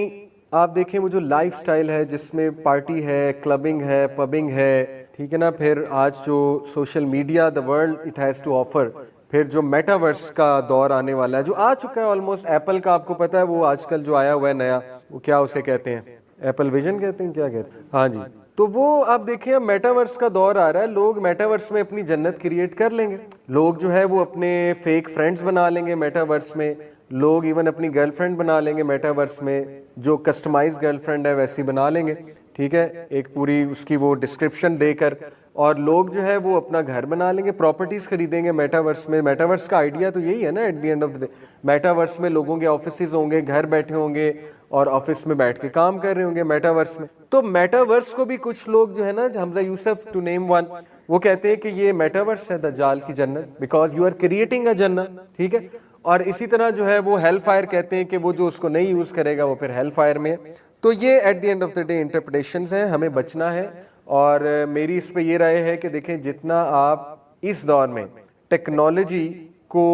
آپ دیکھیں وہ جو لائف سٹائل ہے جس میں پارٹی ہے, کلبنگ ہے, پبنگ ہے, ٹھیک ہے نا, پھر آج جو social media the world it has to offer, پھر جو میٹاورس کا دور آنے والا ہے جو آ چکا ہے آلموسٹ. ایپل کا آپ کو پتا ہے وہ آج کل جو آیا ہوا ہے نیا, وہ کیا اسے کہتے ہیں, ایپل ویژن کہتے ہیں, کیا کہتے ہیں, ہاں جی. تو وہ آپ دیکھیں میٹاورس کا دور آ رہا ہے, لوگ میٹاورس میں اپنی جنت کریٹ کر لیں گے, لوگ جو ہے وہ اپنے فیک فرینڈز بنا لیں گے میٹاورس میں, لوگ ایون اپنی گرل فرینڈ بنا لیں گے میٹاورس میں, جو کسٹمائز گرل فرینڈ ہے ویسی بنا لیں گے, ٹھیک ہے, ایک پوری اس کی وہ ڈسکرپشن دے کر. اور لوگ جو ہے وہ اپنا گھر بنا لیں گے, پراپرٹیز خریدیں گے میٹاورس میں. میٹاورس کا آئیڈیا تو یہی ہے نا at the end of the day, metaverse میں لوگوں کے آفیسز ہوں گے, گھر بیٹھے ہوں گے اور آفس میں بیٹھ کے کام کر رہے ہوں گے میٹاورس میں. تو میٹاورس کو بھی کچھ لوگ جو ہے نا, حمزہ یوسف ٹو نیم ون, وہ کہتے ہیں کہ یہ میٹاورس ہے دجال کی جنت, because you are creating a جنت, ٹھیک ہے. اور اسی طرح جو ہے وہ ہیل فائر کہتے ہیں کہ وہ جو اس کو نہیں یوز کرے گا وہ پھر ہیل فائر میں. تو یہ at the end of the day interpretations ہیں, ہمیں بچنا ہے. اور میری اس پہ یہ رائے ہے کہ دیکھیں جتنا آپ اس دور میں ٹیکنالوجی کو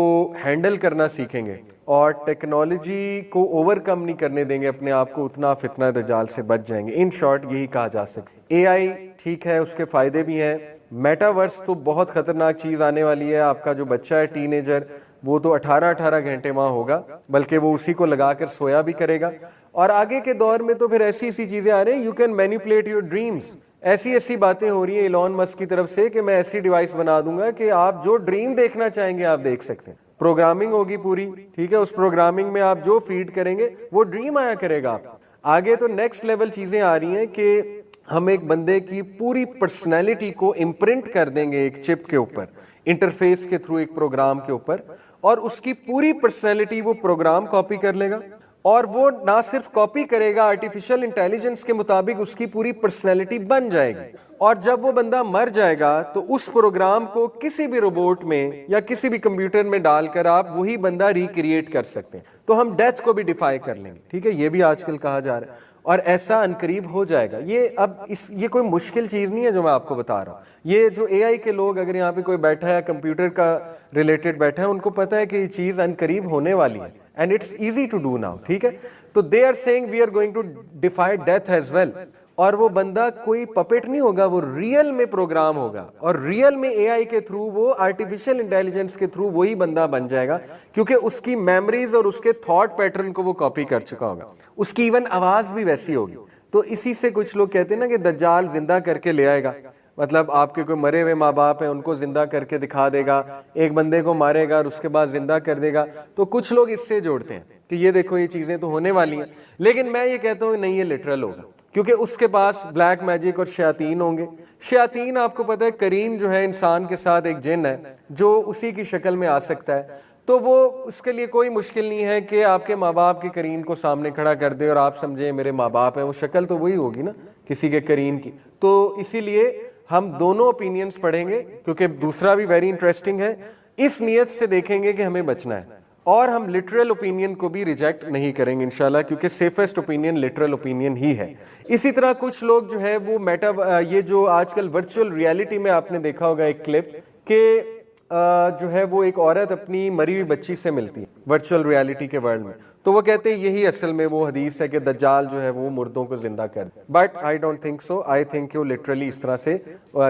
ہینڈل کرنا سیکھیں گے اور ٹیکنالوجی کو اوور کم نہیں کرنے دیں گے اپنے آپ کو, اتنا فتنہ دجال سے بچ جائیں گے. ان شارٹ یہی کہا جا سکتا ہے. اے آئی ٹھیک ہے, اس کے فائدے بھی ہیں. میٹاورس تو بہت خطرناک چیز آنے والی ہے. آپ کا جو بچہ ہے ٹین ایجر, وہ تو 18 گھنٹے وہاں ہوگا, بلکہ وہ اسی کو لگا کر سویا بھی کرے گا. اور آگے کے دور میں تو پھر ایسی ایسی چیزیں آ رہی ہیں, you can manipulate your dreams. ایسی ایسی باتیں ہو رہی ہیں ایلون مسک کی طرف سے کہ میں ایسی ڈیوائس بنا دوں گا کہ آپ جو ڈریم دیکھنا چاہیں گے آپ دیکھ سکتے ہیں. پروگرامنگ ہوگی پوری, ٹھیک ہے, اس پروگرامنگ میں آپ جو فیڈ کریں گے وہ ڈریم آیا کرے گا. آپ آگے تو نیکسٹ لیول چیزیں آ رہی ہیں کہ ہم ایک بندے کی پوری پرسنالٹی کو امپرنٹ کر دیں گے ایک چپ کے اوپر, انٹرفیس کے تھرو, ایک پروگرام کے اوپر, اور اس کی پوری پرسنالٹی وہ پروگرام کاپی کر لے گا. اور وہ نہ صرف کاپی کرے گا, آرٹیفیشل انٹیلیجنس کے مطابق اس کی پوری پرسنالٹی بن جائے گی. اور جب وہ بندہ مر جائے گا تو اس پروگرام کو کسی بھی روبوٹ میں یا کسی بھی کمپیوٹر میں ڈال کر آپ وہی بندہ ریکریٹ کر سکتے ہیں. تو ہم ڈیتھ کو بھی ڈیفائی کر لیں گے, ٹھیک ہے, یہ بھی آج کل کہا جا رہا ہے. اور ایسا انقریب ہو جائے گا. یہ اب یہ کوئی مشکل چیز نہیں ہے جو میں آپ کو بتا رہا ہوں. یہ جو اے آئی کے لوگ, اگر یہاں پہ کوئی بیٹھا ہے کمپیوٹر کا ریلیٹڈ بیٹھا ہے, ان کو پتا ہے کہ یہ چیز انقریب ہونے والی ہے, and it's easy to do now, ٹھیک ہے. تو they are seeing we are going to defy death as well. اور وہ بندہ کوئی پپیٹ نہیں ہوگا, وہ ریئل میں پروگرام ہوگا, اور ریئل میں اے آئی کے تھرو, وہ آرٹیفیشل انٹیلیجنس کے تھرو وہی بندہ بن جائے گا, کیونکہ اس کی میموریز اور اس کے تھاٹ پیٹرن کو وہ کاپی کر چکا ہوگا. اس کی ایون آواز بھی ویسی ہوگی. تو اسی سے کچھ لوگ کہتے ہیں نا کہ دجال زندہ کر کے لے آئے گا, مطلب آپ کے کوئی مرے ہوئے ماں باپ ہیں ان کو زندہ کر کے دکھا دے گا, ایک بندے کو مارے گا اور اس کے بعد زندہ کر دے گا. تو کچھ لوگ اس سے جوڑتے ہیں کہ یہ دیکھو یہ چیزیں تو ہونے والی ہیں. لیکن میں یہ کہتا ہوں نہیں, یہ لٹرل ہوگا, کیونکہ اس کے پاس بلیک میجک اور شیاطین ہوں گے. شیاطین آپ کو پتہ ہے کریم جو ہے انسان کے ساتھ ایک جن ہے جو اسی کی شکل میں آ سکتا ہے. تو وہ اس کے لیے کوئی مشکل نہیں ہے کہ آپ کے ماں باپ کے کرین کو سامنے کھڑا کر دے اور آپ سمجھیں میرے ماں باپ ہیں, وہ شکل تو وہی ہوگی نا کسی کے کرین کی. تو اسی لیے ہم دونوں اوپینینز پڑھیں گے, کیونکہ دوسرا بھی ویری انٹرسٹنگ ہے. اس نیت سے دیکھیں گے کہ ہمیں بچنا ہے, اور ہم لٹرل اوپینین کو بھی ریجیکٹ نہیں کریں گے انشاءاللہ, کیونکہ سیفسٹ اوپینین لٹرل اوپینین ہی ہے. اسی طرح کچھ لوگ جو ہے وہ یہ جو آج کل ورچوئل ریالٹی میں آپ نے دیکھا ہوگا ایک کلپ کہ جو ہے وہ ایک عورت اپنی مری ہوئی بچی سے ملتی ہے ورچوئل ریالٹی کے ورلڈ میں. تو وہ کہتے ہیں یہی اصل میں وہ حدیث ہے کہ دجال جو ہے وہ مردوں کو زندہ کر دے. But I don't think so. I think وہ لٹرلی اس طرح سے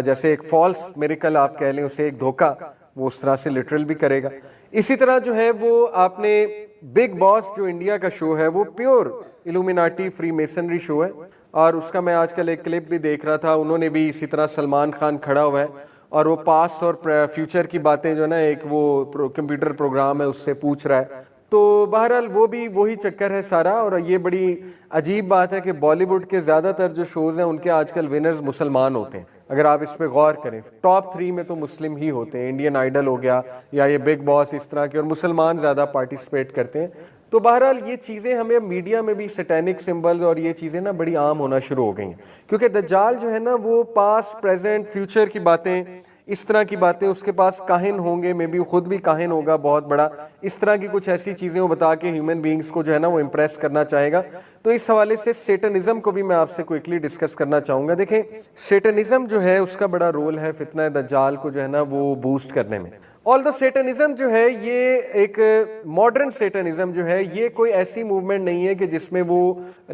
جیسے ایک فالس میریکل آپ کہہ لیں اسے, ایک دھوکہ, وہ اس طرح سے لٹرل بھی کرے گا. اسی طرح جو ہے وہ آپ نے بگ باس جو انڈیا کا شو ہے وہ پیور الومیناٹی فری میسنری شو ہے, اور اس کا میں آج کل ایک کلپ بھی دیکھ رہا تھا. انہوں نے بھی اسی طرح سلمان خان کھڑا ہوا ہے اور وہ پاسٹ اور فیوچر کی باتیں جو ہے نا ایک وہ کمپیوٹر پروگرام ہے اس سے پوچھ رہا ہے. تو بہرحال وہ بھی وہی چکر ہے سارا. اور یہ بڑی عجیب بات ہے کہ بالی ووڈ کے زیادہ تر جو شوز ہیں ان کے آج کل ونرز مسلمان ہوتے ہیں. اگر آپ اس پہ غور کریں ٹاپ 3 میں تو مسلم ہی ہوتے ہیں. انڈین آئیڈل ہو گیا یا یہ بگ باس اس طرح کے, اور مسلمان زیادہ پارٹیسپیٹ کرتے ہیں. تو بہرحال یہ چیزیں ہمیں میڈیا میں بھی سیٹینک سمبلز اور یہ چیزیں نا بڑی عام ہونا شروع ہو گئی ہیں, کیونکہ دجال جو ہے نا وہ پاسٹ پریزنٹ فیوچر کی باتیں, اس طرح کی باتیں, اس کے پاس کاہن ہوں گے, میں بھی خود بھی کاہن ہوگا بہت بڑا, اس طرح کی کچھ ایسی چیزیں وہ بتا کے ہیومن بینگز کو جو ہے نا وہ امپریس کرنا چاہے گا. تو اس حوالے سے سیٹنزم کو بھی میں آپ سے کوئکلی ڈسکس کرنا چاہوں گا. دیکھیں سیٹنزم جو ہے اس کا بڑا رول ہے فتنہ دجال کو جو ہے نا وہ بوسٹ کرنے میں. آلدو سیٹنزم جو ہے یہ ایک ماڈرن سیٹنزم جو ہے یہ کوئی ایسی موومنٹ نہیں ہے کہ جس میں وہ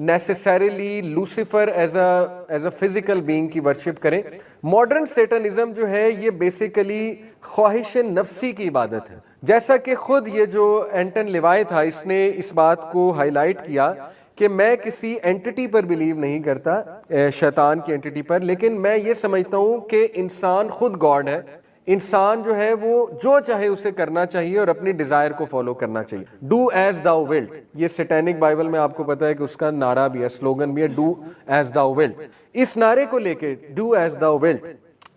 necessarily Lucifer as a physical being کی ورشپ کریں. ماڈرن سیٹنزم جو ہے یہ بیسیکلی خواہش نفسی کی عبادت ہے. جیسا کہ خود یہ جو اینٹن لیوائے تھا اس نے اس بات کو ہائی لائٹ کیا کہ میں کسی اینٹی پر بلیو نہیں کرتا, شیطان کی اینٹی پر, لیکن میں یہ سمجھتا ہوں کہ انسان خود گاڈ ہے. انسان جو ہے وہ جو چاہے اسے کرنا چاہیے اور اپنی ڈیزائر کو فالو کرنا چاہیے. ڈو ایز thou wilt, یہ سیٹینک بائبل میں آپ کو پتا ہے کہ اس کا نعرہ بھی ہے, سلوگن بھی ہے, ڈو ایز thou wilt. اس نعرے کو لے کے ڈو ایز thou wilt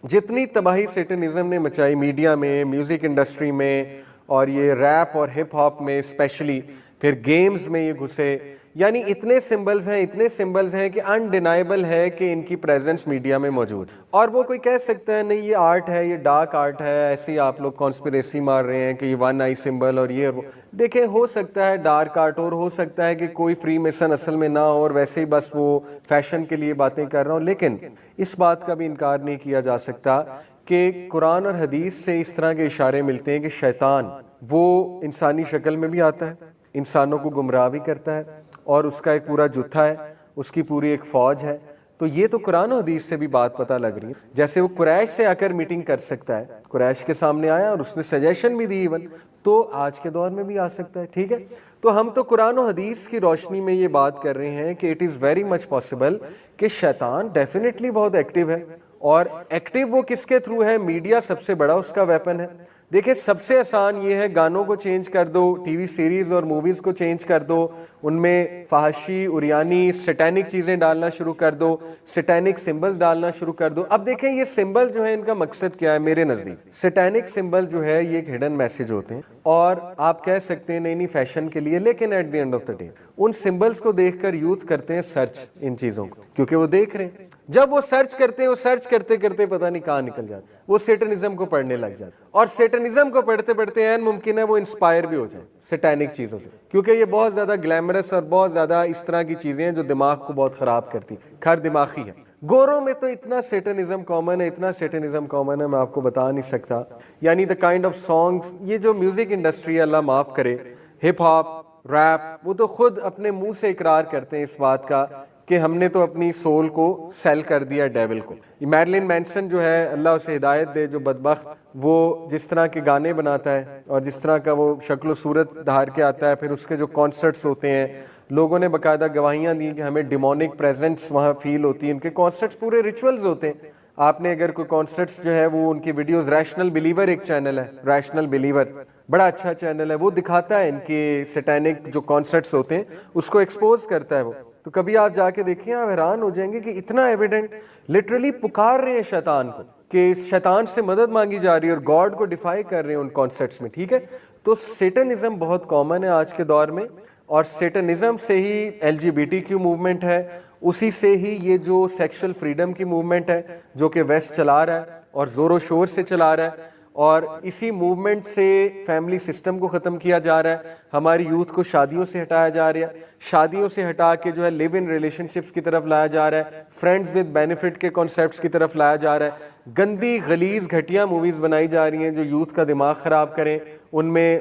جتنی تباہی سیٹنزم نے مچائی میڈیا میں, میوزک انڈسٹری میں, اور یہ ریپ اور ہپ ہاپ میں اسپیشلی, پھر گیمز میں یہ گھسے, یعنی اتنے سمبلز ہیں کہ انڈینائبل ہے کہ ان کی پریزنس میڈیا میں موجود. اور وہ کوئی کہہ سکتا ہے نہیں یہ آرٹ ہے, یہ ڈارک آرٹ ہے, ایسے ہی آپ لوگ کانسپریسی مار رہے ہیں کہ یہ ون آئی سمبل اور یہ وہ. دیکھیں ہو سکتا ہے ڈارک آرٹ, اور ہو سکتا ہے کہ کوئی فری میسن اصل میں نہ ہو اور ویسے ہی بس وہ فیشن کے لیے باتیں کر رہا ہوں. لیکن اس بات کا بھی انکار نہیں کیا جا سکتا کہ قرآن اور حدیث سے اس طرح کے اشارے ملتے ہیں کہ شیطان وہ انسانی شکل میں بھی آتا ہے, انسانوں کو گمراہ بھی کرتا ہے, اور اس کا ایک پورا جتھا ہے, اس کی پوری ایک فوج ہے. تو یہ تو قرآن و حدیث سے بھی بات پتہ لگ رہی ہے. جیسے وہ قریش سے آ کر میٹنگ کر سکتا ہے, قریش کے سامنے آیا اور اس نے سجیشن بھی دی ایون, تو آج کے دور میں بھی آ سکتا ہے. ٹھیک ہے, تو ہم تو قرآن و حدیث کی روشنی میں یہ بات کر رہے ہیں کہ it is very much possible کہ شیطان ڈیفینیٹلی بہت ایکٹیو ہے. اور ایکٹیو وہ کس کے تھرو ہے؟ میڈیا سب سے بڑا اس کا ویپن ہے. دیکھیں سب سے آسان یہ ہے گانوں کو چینج کر دو, ٹی وی سیریز اور موویز کو چینج کر دو, ان میں فحاشی, عریانی, سیٹینک چیزیں ڈالنا شروع کر دو, سیٹینک سمبلز ڈالنا شروع کر دو. اب دیکھیں یہ سمبل جو ہے ان کا مقصد کیا ہے میرے نزدیک؟ سیٹینک سمبل جو ہے یہ ایک ہڈن میسج ہوتے ہیں, اور آپ کہہ سکتے ہیں نہیں فیشن کے لیے, لیکن at the end of the day ان سمبلز کو دیکھ کر یوتھ کرتے ہیں سرچ ان چیزوں کو, کیونکہ وہ دیکھ رہے ہیں. جب وہ سرچ کرتے ہیں, وہ سرچ کرتے کرتے پتہ نہیں کہاں نکل جاتے, وہ سیٹنزم کو پڑھنے لگ جاتے, اور سیٹنزم کو پڑھتے پڑھتے ہیں ممکن ہے وہ انسپائر بھی ہو جائے سیٹینک چیزوں سے, کیونکہ یہ بہت زیادہ گلیمرس اور بہت زیادہ اس طرح کی چیزیں ہیں جو دماغ کو بہت خراب کرتی, کھر دماغی ہے. گوروں میں تو اتنا سیٹنزم کامن ہے, اتنا سیٹنزم کامن ہے میں آپ کو بتا نہیں سکتا. یعنی دا کائنڈ آف سانگز, یہ جو میوزک انڈسٹری ہے اللہ معاف کرے, ہپ ہاپ, ریپ, وہ تو خود اپنے منہ سے اقرار کرتے ہیں اس بات کا کہ ہم نے تو اپنی سول کو سیل کر دیا ڈیول کو. میرلن مینسن جو ہے اللہ اسے ہدایت دے, جو بدبخت, وہ جس طرح کے گانے بناتا ہے اور جس طرح کا وہ شکل و صورت دھار کے آتا ہے, پھر اس کے جو کانسرٹس ہوتے ہیں, لوگوں نے باقاعدہ گواہیاں دی کہ ہمیں ڈیمونک پریزنٹس وہاں فیل ہوتی ہیں. ان کے کانسرٹس پورے ریچولز ہوتے ہیں. آپ نے اگر کوئی کانسرٹس جو ہے وہ ان کی ویڈیوز, ریشنل بلیور ایک چینل ہے, ریشنل بلیور بڑا اچھا چینل ہے, وہ دکھاتا ہے ان کے سیٹینک جو کانسرٹس ہوتے ہیں اس کو ایکسپوز کرتا ہے وہ. تو کبھی آپ جا کے دیکھیں, آپ حیران ہو جائیں گے کہ اتنا ایویڈنٹ, لٹرلی پکار رہے ہیں شیطان کو کہ شیطان سے مدد مانگی جا رہی ہے اور گاڈ کو ڈیفائی کر رہے ہیں ان کانسرٹس میں. ٹھیک ہے, تو سیٹنزم بہت کامن ہے آج کے دور میں, اور سیٹنزم سے ہی LGBTQ موومنٹ ہے, اسی سے ہی یہ جو سیکشل فریڈم کی موومنٹ ہے جو کہ ویسٹ چلا رہا ہے اور زور و شور سے چلا رہا ہے, اور اسی موومنٹ سے فیملی سسٹم کو ختم کیا جا رہا ہے. ہماری یوتھ کو شادیوں سے ہٹایا جا رہا ہے, شادیوں سے ہٹا کے جو ہے لیو ان ریلیشن شپس کی طرف لایا جا رہا ہے, فرینڈز ود بینیفٹ کے کانسیپٹس کی طرف لایا جا رہا ہے. گندی غلیظ گھٹیا موویز بنائی جا رہی ہیں جو یوتھ کا دماغ خراب کریں. ان میں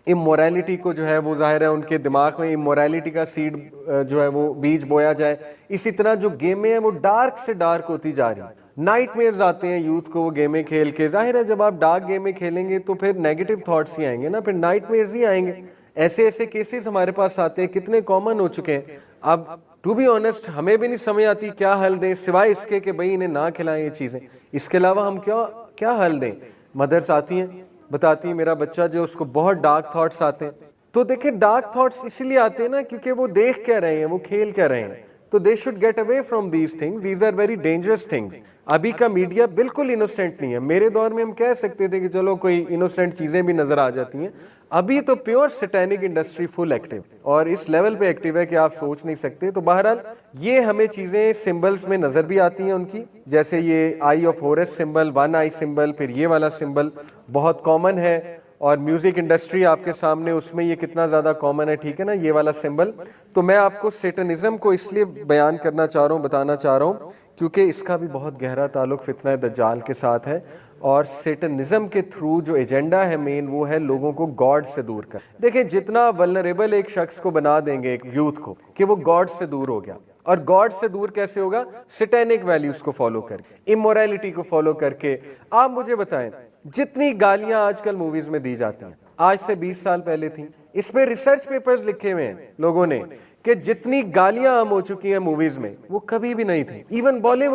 امورالٹی کو جو ہے وہ ظاہر ہے ان کے دماغ میں امورالٹی کا سیڈ جو ہے وہ بیج بویا جائے. اسی طرح جو گیمیں ہیں وہ ڈارک سے ڈارک ہوتی جا رہی ہیں. نائٹ میئرز آتے ہیں یوتھ کو وہ گیمیں کھیل کے. ظاہر ہے جب آپ ڈارک گیمیں کھیلیں گے تو پھر نیگیٹو تھاٹس ہی آئیں گے نا, پھر نائٹ میئرز ہی آئیں گے. ایسے ایسے کیسز ہمارے پاس آتے ہیں, کتنے کامن ہو چکے ہیں. اب ٹو بی آنیسٹ ہمیں بھی نہیں سمجھ آتی کیا حل دیں, سوائے اس کے کہ بھئی انہیں نہ کھلائیں یہ چیزیں. اس کے علاوہ ہم کیا حل دیں؟ مدرس آتی ہیں, بتاتی ہیں میرا بچہ جو اس کو بہت ڈارک تھاٹس آتے ہیں, تو دیکھیں ڈارک تھاٹس اسی لیے آتے ہیں نا کیونکہ وہ دیکھ کیا رہے ہیں, وہ کھیل کیا رہے ہیں. تو they should get away from these things, these are very dangerous things. ابھی کا میڈیا بالکل انوسینٹ نہیں ہے. میرے دور میں ہم کہہ سکتے تھے کہ چلو کوئی انوسینٹ چیزیں بھی نظر آ جاتی ہیں, ابھی تو پیور سیٹینک انڈسٹری فل ایکٹیو, اور اس لیول پہ ایکٹیو ہے کہ آپ سوچ نہیں سکتے. تو بہرحال یہ ہمیں چیزیں سمبلز میں نظر بھی آتی ہیں ان کی, جیسے یہ eye of Horus symbol, one eye symbol, پھر یہ والا سمبل بہت کامن ہے. اور میوزک انڈسٹری آپ کے سامنے, اس میں یہ کتنا زیادہ کامن ہے, ٹھیک ہے نا, یہ والا سمبل. تو میں آپ کو سیٹنزم کو اس لیے بیان کرنا چاہ رہا ہوں, بتانا چاہ رہا ہوں کیونکہ اس کا بھی بہت گہرا تعلق فتنہ دجال کے ساتھ ہے. اور سیٹنزم کے تھرو جو ایجنڈا ہے مین, وہ ہے لوگوں کو گاڈ سے دور کر. دیکھیں جتنا ولنریبل ایک شخص کو بنا دیں گے, ایک یوتھ کو, کہ وہ گاڈ سے دور ہو گیا. اور گاڈ سے دور کیسے ہوگا؟ سیٹینک ویلیوز کو فالو کر کے, امورالٹی کو فالو کر کے. آپ مجھے بتائیں جتنی گالیاں آج کل موویز میں دی جاتی ہیں, آج سے 20 سال پہلے تھیں. اس پہ ریسرچ پیپرز لکھے ہوئے ہیں لوگوں نے کہ جتنی گالیاں عام ہو چکی ہیں موویز میں وہ کبھی بھی نہیں تھیں. ایون بالی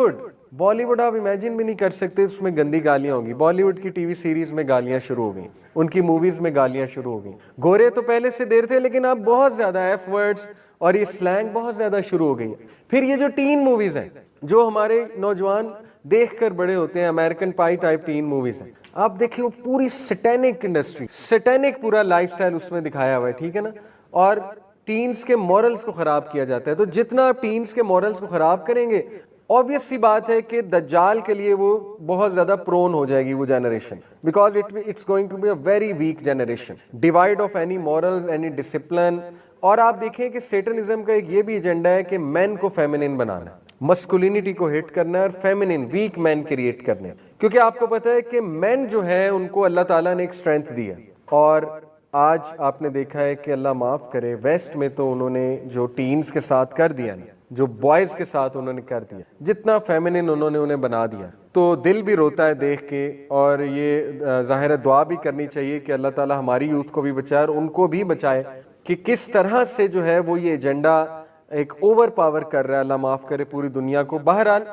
ووڈ آپ امیجن بھی نہیں کر سکتے اس میں گندی گالیاں ہوگی. بالی ووڈ کی ٹی وی سیریز میں گالیاں شروع ہو گئیں, ان کی موویز میں گالیاں شروع ہو گئیں. گورے تو پہلے سے دیر تھے, لیکن اب بہت زیادہ ایف ورڈز اور یہ سلینگ بہت زیادہ شروع ہو گئی ہے. پھر یہ جو ٹین موویز ہیں جو ہمارے نوجوان دیکھ کر بڑے ہوتے ہیں, امریکن پائی ٹائپ ٹین موویز ہیں, آپ دیکھیں وہ پوری سیٹینک انڈسٹری, سیٹینک پورا لائف سٹائل اس میں دکھایا ہوا ہے, ٹھیک ہے نا. اور ٹینز کے مورلز کو خراب کیا جاتا ہے. تو جتنا آپ ٹینز کے مورلز کو خراب کریں گے, obvious سی بات ہے کہ دجال کے لیے وہ بہت زیادہ پرون ہو جائے گی وہ generation, because it's going to be a very weak generation, devoid of any morals, any discipline. اور آپ دیکھیں کہ سیٹنزم کا ایک یہ بھی ایجنڈا ہے کہ مین کو فیمنن بنانا ہے, مسکولینٹی کو ہٹ کرنا ہے, اور فیمنن ویک مین کریٹ کرنے. کیونکہ آپ کو پتا ہے کہ مین جو ہے ان کو اللہ تعالیٰ نے ایک اسٹرینتھ دی ہے. اور آج آپ نے دیکھا ہے کہ اللہ معاف کرے, ویسٹ میں تو انہوں نے جو ٹینز کے ساتھ کر دیا نا, جو بوائز کے ساتھ انہوں نے کر دیا, جتنا فیمنن انہوں نے انہیں بنا دیا, تو دل بھی روتا ہے دیکھ کے. اور یہ ظاہر دعا بھی کرنی چاہیے کہ اللہ تعالیٰ ہماری یوتھ کو بھی بچائے اور ان کو بھی بچائے کہ کس طرح سے جو ہے وہ یہ ایجنڈا ایک اوور پاور کر رہا ہے, اللہ معاف کرے, پوری دنیا کو. بہرحال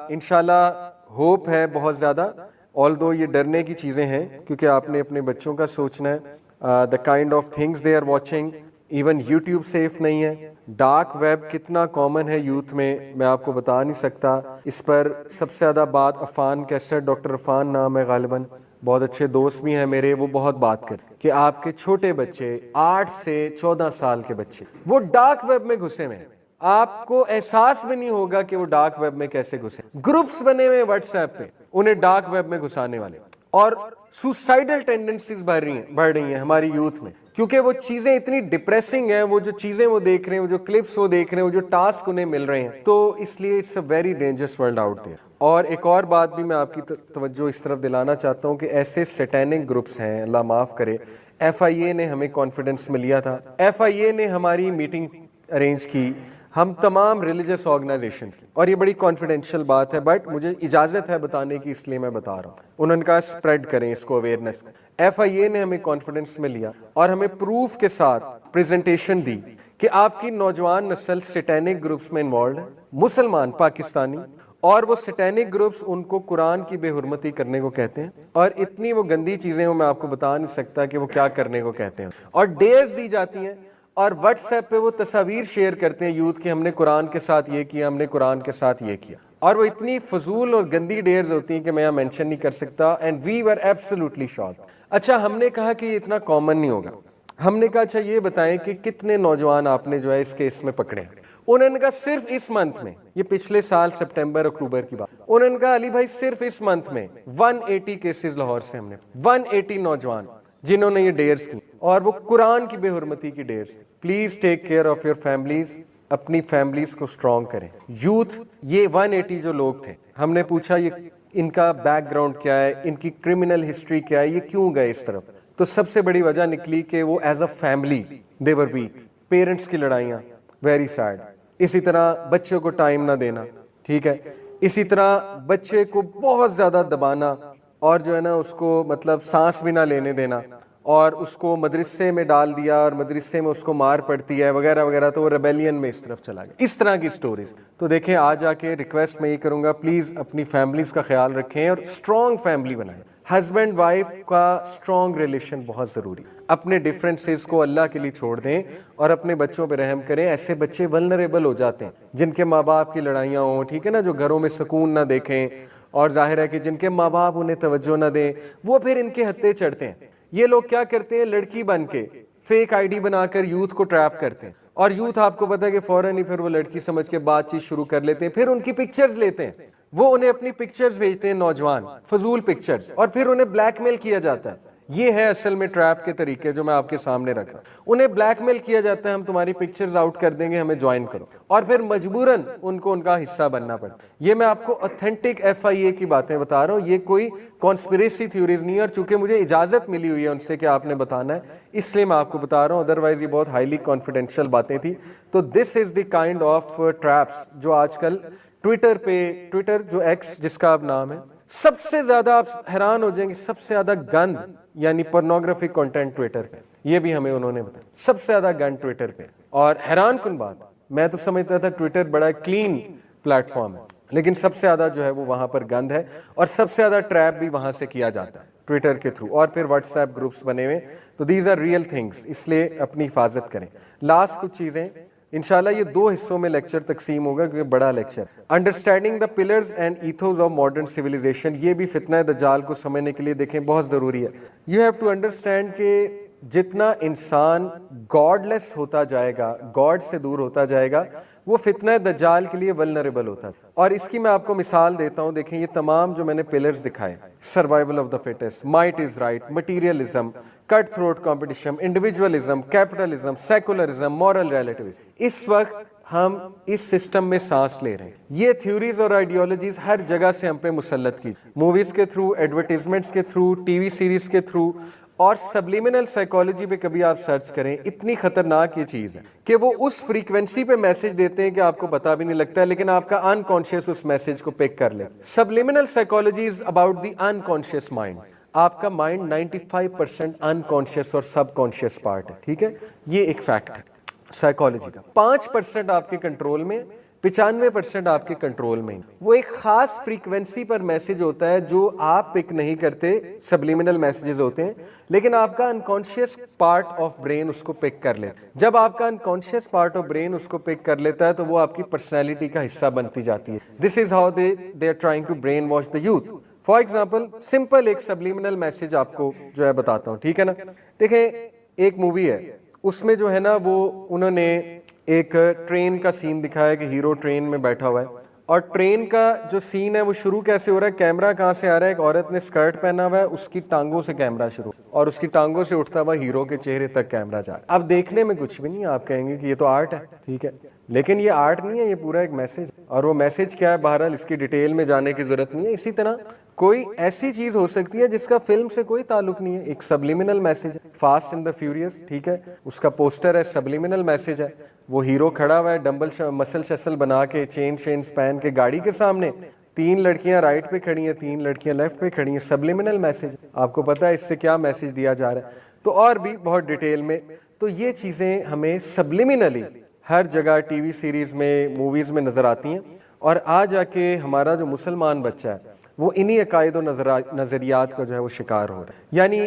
انشاءاللہ ہوپ ہے بہت زیادہ, although یہ ڈرنے کی چیزیں ہیں کیونکہ آپ نے اپنے بچوں کا سوچنا ہے. the kind of things they are watching, even YouTube safe نہیں ہے. ڈارک ویب کتنا کامن ہے یوتھ میں آپ کو بتا نہیں سکتا. اس پر سب سے زیادہ بات عفان کیسر, ڈاکٹر عفان نام ہے غالباً, بہت اچھے دوست بھی ہیں میرے, وہ بہت بات کر کہ آپ کے چھوٹے بچے 8 سے 14 سال کے بچے وہ ڈارک ویب میں گھسے ہوئے ہیں. آپ کو احساس بھی نہیں ہوگا کہ وہ ڈارک ویب میں کیسے گھسے. گروپس بنے ہوئے واٹس ایپ پہ انہیں ڈارک ویب میں گھسانے والے. اور سوسائڈل ٹینڈنسیز بڑھ رہی ہیں ہماری یوتھ میں, کیونکہ وہ چیزیں اتنی ڈپریسنگ ہیں, وہ جو چیزیں وہ دیکھ رہے ہیں, وہ جو کلپس وہ دیکھ رہے ہیں, وہ جو ٹاسک انہیں مل رہے ہیں. تو اس لیے it's a very dangerous world out there. اور ایک اور بات بھی میں آپ کی توجہ اس طرف دلانا چاہتا ہوں کہ ایسے سیٹینک گروپس ہیں, اللہ معاف کرے, ایف آئی اے نے ہمیں کانفیڈنس میں لیا تھا, ایف آئی اے نے ہماری میٹنگ ارینج کی, ہم تمام ریلیجس آرگنائزیشن کی, اور یہ بڑی کانفیڈینشیل بات ہے بٹ مجھے اجازت ہے بتانے کی, اس لیے میں بتا رہا ہوں. انہوں نے کہا اسپریڈ کریں اس کو, اویئرنیس. ایف آئی اے نے ہمیں کانفیڈنس میں لیا اور ہمیں پروف کے ساتھ پریزنٹیشن دی کہ آپ کی نوجوان نسل سیٹینک گروپس میں انوالوڈ ہے, مسلمان پاکستانی, اور وہ سیٹینک گروپس ان کو قرآن کی بے حرمتی کرنے کو کہتے ہیں, اور اتنی وہ گندی چیزیں میں آپ کو بتا نہیں سکتا کہ وہ کیا کرنے کو کہتے ہیں. اور ڈیئرز دی جاتی ہیں, اور واٹس ایپ پہ وہ تصاویر شیئر کرتے ہیں یوتھ کہ ہم نے قرآن کے ساتھ یہ کیا, ہم نے قرآن کے ساتھ یہ کیا, اور وہ اتنی فضول اور گندی ڈیئرز ہوتی ہیں کہ میں یہاں مینشن نہیں کر سکتا. And we were absolutely shocked. اچھا ہم نے کہا کہ یہ اتنا کامن نہیں ہوگا. ہم نے کہا اچھا یہ بتائیں کہ کتنے نوجوان آپ نے جو ہے اس کیس میں پکڑے ہیں. انہوں نے کہا صرف اس منتھ میں, یہ پچھلے سال سپٹمبر اکتوبر کی بات, انہوں نے کہا علی بھائی صرف اس منتھ میں 180 کیسز لاہور سے ہم نے, 180 نوجوان جنہوں نے یہ ڈیئرز کی, اور وہ قرآن کی بے حرمتی کی ڈیئرز تھی. Please take care of your families, اپنی فیملیز کو سٹرونگ کریں. یوتھ یہ 180 جو لوگ تھے, ہم نے پوچھا یہ ان کا بیک گراؤنڈ کیا ہے, ان کی کرمنل ہسٹری کیا ہے, یہ کیوں گئے اس طرف. تو سب سے بڑی وجہ نکلی کہ وہ as a family they were weak. Parents کی لڑائیاں, ویری سیڈ. اسی طرح بچوں کو ٹائم نہ دینا, ٹھیک ہے, اسی طرح بچے کو بہت زیادہ دبانا, اور جو ہے نا اس کو مطلب سانس بھی نہ لینے دینا, اور اس کو مدرسے میں ڈال دیا اور مدرسے میں اس کو مار پڑتی ہے وغیرہ وغیرہ, تو وہ ریبیلین میں اس طرف چلا گیا. اس طرح کی سٹوریز. تو دیکھیں آج آ کے ریکویسٹ میں یہ کروں گا, پلیز اپنی فیملیز کا خیال رکھیں اور اسٹرانگ فیملی بنائیں. ہسبینڈ وائف کا اسٹرانگ ریلیشن بہت ضروری. اپنے ڈفرینسز کو اللہ کے لیے چھوڑ دیں اور اپنے بچوں پہ رحم کریں. ایسے بچے ولنریبل ہو جاتے ہیں جن کے ماں باپ کی لڑائیاں ہوں, ٹھیک ہے نا, جو گھروں میں سکون نہ دیکھیں, اور ظاہر ہے کہ جن کے ماں باپ انہیں توجہ نہ دیں, وہ پھر ان کے ہتھے چڑھتے ہیں. یہ لوگ کیا کرتے ہیں, لڑکی بن کے فیک آئی ڈی بنا کر یوتھ کو ٹریپ کرتے ہیں, اور یوتھ آپ کو پتا ہے کہ فوراً ہی پھر وہ لڑکی سمجھ کے بات چیت شروع کر لیتے ہیں. پھر ان کی پکچرز لیتے ہیں, وہ انہیں اپنی پکچرز بھیجتے ہیں, نوجوان فضول پکچرز, اور پھر انہیں بلیک میل کیا جاتا ہے. یہ ہے اصل میں ٹریپ کے طریقے جو میں آپ کے سامنے رکھا. انہیں بلیک میل کیا جاتا ہے, ہم تمہاری پکچرز آؤٹ کر دیں گے, ہمیں جوائن کرو, اور پھر مجبوراً ان کو ان کا حصہ بننا پڑتا. یہ میں آپ کو اوتھینٹک FIA کی باتیں بتا رہا ہوں, یہ کوئی کانسپریسی تھیوریز نہیں ہے, اور چونکہ مجھے اجازت ملی ہوئی ہے ان سے کہ آپ نے بتانا ہے, اس لیے میں آپ کو بتا رہا ہوں, ادروائز یہ بہت ہائیلی کانفیڈینشیل باتیں تھی. تو دس از دی کائنڈ آف ٹریپس جو آج کل ٹویٹر پہ, ٹویٹر جو ایکس جس کا اب نام ہے, سب سے زیادہ آپ حیران ہو جائیں گے, سب سے زیادہ گند یعنی پورنوگرافک کنٹینٹ ٹویٹر پہ, یہ بھی ہمیں انہوں نے بتایا, سب سے زیادہ گند ٹویٹر پہ. اور حیران کن بات, میں تو سمجھتا تھا ٹویٹر بڑا کلین پلیٹ فارم ہے, لیکن سب سے زیادہ جو ہے وہ وہاں پر گند ہے, اور سب سے زیادہ ٹریپ بھی وہاں سے کیا جاتا ہے ٹویٹر کے تھرو. اور پھر واٹس ایپ گروپس بنے ہوئے, تو دیز آر ریئل تھنگس, اس لیے اپنی حفاظت کریں. لاسٹ کچھ چیزیں, انشاءاللہ یہ 2 حصوں میں لیکچر تقسیم ہوگا کیونکہ بڑا lecture. Understanding the pillars and ethos of modern civilisation, یہ بھی فتنہ دجال کو سمجھنے کے لیے دیکھیں بہت ضروری ہے. یو ہیو ٹو انڈرسٹینڈ کہ جتنا انسان گاڈ لیس ہوتا جائے گا, گاڈ سے دور ہوتا جائے گا, وہ فتنہ دجال کے لیے ولنریبل ہوتا ہے. اور اس کی میں آپ کو مثال دیتا ہوں, دیکھیں یہ تمام جو میں نے پلرز دکھائے, survival of the fittest, might is right, materialism, cut throat competition, individualism, capitalism, secularism, moral relativism. اس وقت ہم اس سسٹم میں سانس لے رہے ہیں. یہ تھیوریز اور آئیڈیالوجیز ہر جگہ سے ہم پہ مسلط کی, موویز کے تھرو, ایڈورٹیزمنٹس کے تھرو, ٹی وی سیریز کے تھرو, اور سبلیمنل سائیکالوجی پہ کبھی آپ سرچ کریں, اتنی خطرناک یہ چیز ہے کہ وہ اس فریکوینسی پہ میسج دیتے ہیں کہ آپ کو پتہ بھی نہیں لگتا ہے, لیکن آپ کا انکانشیس اس میسج کو پک کر لے. Subliminal psychology is about the unconscious mind. آپ کا مائنڈ 95% انکانشیس اور سب کانشیس پارٹ ہے, ٹھیک ہے, یہ ایک فیکٹ ہے سائیکالوجی کا. 5% آپ کے کنٹرول میں, 95% آپ کے کنٹرول میں. وہ ایک خاص فریکوینسی پر میسج ہوتا ہے جو آپ پک نہیں کرتے, سبلیمنل میسیجز ہوتے ہیں, لیکن آپ کا انکانشیس پارٹ آف برین اس کو پک کر لے. جب آپ کا انکانشیس پارٹ آف برین اس کو پک کر لیتا ہے تو وہ آپ کی پرسنالٹی کا حصہ بنتی جاتی ہے. This is how they are trying to brain wash the youth. For example simple ایک سبلیمنل میسج آپ کو جو ہے بتاتا ہوں, ٹھیک ہے نا. دیکھیں ایک مووی ہے, اس میں جو ہے نا وہ انہوں نے ایک ٹرین کا سین دکھایا کہ ہیرو ٹرین میں بیٹھا ہوا ہے, اور ٹرین کا جو سین ہے وہ شروع کیسے ہو رہا ہے, کیمرہ کہاں سے آ رہا ہے, ایک عورت نے اسکرٹ پہنا ہوا ہے, اس کی ٹانگوں سے کیمرہ شروع, اور اس کی ٹانگوں سے اٹھتا ہوا ہیرو کے چہرے تک کیمرہ جا رہا ہے. اب دیکھنے میں کچھ بھی نہیں, آپ کہیں گے کہ یہ تو آرٹ ہے, ٹھیک ہے, لیکن یہ آرٹ نہیں ہے, یہ پورا ایک میسج. اور وہ میسج کیا ہے, بہرحال اس کی ڈیٹیل میں جانے کی ضرورت نہیں ہے. اسی طرح کوئی ایسی چیز ہو سکتی ہے جس کا فلم سے کوئی تعلق نہیں ہے, ایک subliminal message. Fast and the furious, ٹھیک ہے, اس کا پوسٹر ہے, سبلیمنل میسج ہے. وہ ہیرو کھڑا ہوا ہے ڈمبل مسل شسل بنا کے, چین پہن کے گاڑی کے سامنے, 3 لڑکیاں رائٹ پہ کھڑی ہیں, 3 لڑکیاں لیفٹ پہ کھڑی ہیں. سبلیمنل میسج, آپ کو پتا ہے اس سے کیا میسج دیا جا رہا ہے. تو اور بھی بہت ڈیٹیل میں, تو یہ چیزیں ہمیں سبلیمنلی ہر جگہ ٹی وی سیریز میں, موویز میں نظر آتی ہیں. اور آ جا کے ہمارا جو مسلمان بچہ ہے وہ انہی عقائد و نظریات کا جو ہے وہ شکار ہو رہا ہے. یعنی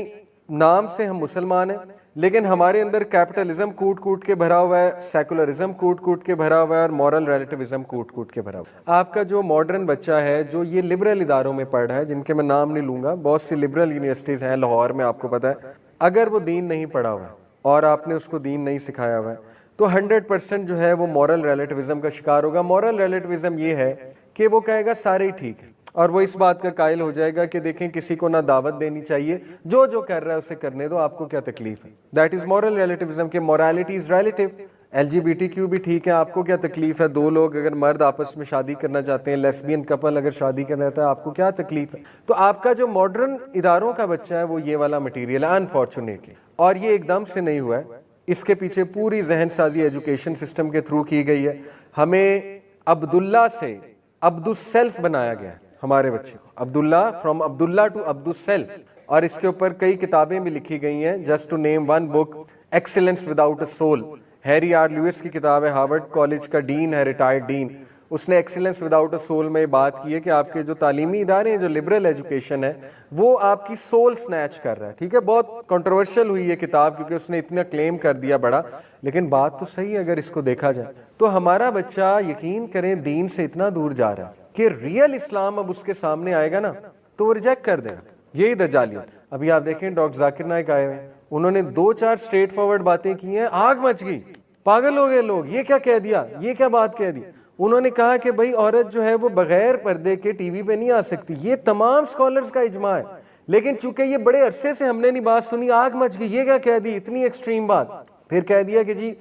نام سے ہم مسلمان ہیں, لیکن ہمارے اندر کیپٹلزم کوٹ کوٹ کے بھرا ہوا ہے, سیکولرزم کوٹ کوٹ کے بھرا ہوا ہے, اور مورل ریلیٹیوزم کوٹ کوٹ کے بھرا ہوا ہے. آپ کا جو ماڈرن بچہ ہے جو یہ لبرل اداروں میں پڑھ رہا ہے, جن کے میں نام نہیں لوں گا, بہت سی لبرل یونیورسٹیز ہیں لاہور میں, آپ کو پتا ہے, اگر وہ دین نہیں پڑھا ہوا اور آپ نے اس کو دین نہیں سکھایا ہوا ہے تو 100% جو ہے وہ مورل ریلیٹیوزم کا شکار ہوگا. مورل ریلیٹیوزم یہ ہے کہ وہ کہے گا سارے ہی ٹھیک ہے, اور وہ اس بات کا قائل ہو جائے گا کہ دیکھیں کسی کو نہ دعوت دینی چاہیے, جو کر رہا ہے اسے کرنے دو, آپ کو کیا تکلیف ہے. دیٹ از مورل ریلیٹیوزم کہ موریلٹی از ریلیٹیو. LGBTQ بھی ٹھیک ہے, آپ کو کیا تکلیف ہے, 2 لوگ اگر مرد آپس میں شادی کرنا چاہتے ہیں, لیسبین کپل اگر شادی کرنا چاہتا ہے, آپ کو کیا تکلیف ہے. تو آپ کا جو ماڈرن اداروں کا بچہ ہے وہ یہ والا مٹیریل ہے انفارچونیٹلی. اور یہ ایک دم سے نہیں ہوا ہے, اس کے پیچھے پوری ذہن سازی ایجوکیشن سسٹم کے تھرو کی گئی ہے. ہمیں عبداللہ سے عبد السیلف بنایا گیا ہے, ہمارے بچے کو عبداللہ, فرام عبداللہ ٹو عبد السیلف. اور اس کے اوپر کئی کتابیں بھی لکھی گئی ہیں, just to name one book, excellence without a soul. Harry R Lewis کی کتاب ہے, ہارورڈ کالج کا ڈین ہے, ریٹائرڈ ڈین, اس نے ایکسیلنس وداؤٹ اے سول میں بات کی ہے کہ آپ کے جو تعلیمی ادارے ہیں, جو لبرل ایجوکیشن ہے, وہ آپ کی سول سنیچ کر رہا ہے. ٹھیک ہے, بہت کنٹروورشل ہوئی ہے کتاب کیونکہ اس نے اتنا کلیم کر دیا بڑا, لیکن بات تو صحیح ہے اگر اس کو دیکھا جائے. تو ہمارا بچہ یقین کریں دین سے اتنا دور جا رہا ہے کہ ریئل اسلام اب اس کے سامنے آئے گا نا تو وہ ریجیکٹ کر دے گا. یہی دجالیت. ابھی آپ دیکھیں ڈاکٹر ذاکر نائک آئے ہوئے, انہوں نے 2-4 اسٹریٹ فارورڈ باتیں کی ہیں, آگ مچ گئی, پاگل ہو گئے لوگ, یہ کیا کہہ دیا, یہ کیا بات کہہ دی. انہوں نے کہا کہ بھائی عورت جو ہے وہ بغیر پردے کے ٹی وی پہ نہیں آ سکتی. یہ تمام اسکالرز کا اجماع ہے, لیکن چونکہ یہ بڑے عرصے سے ہم نے نہیں بات سنی, آگ مچ گئی, یہ کیا کہہ دی, اتنی ایکسٹریم بات. پھر کہہ دیا کہ جی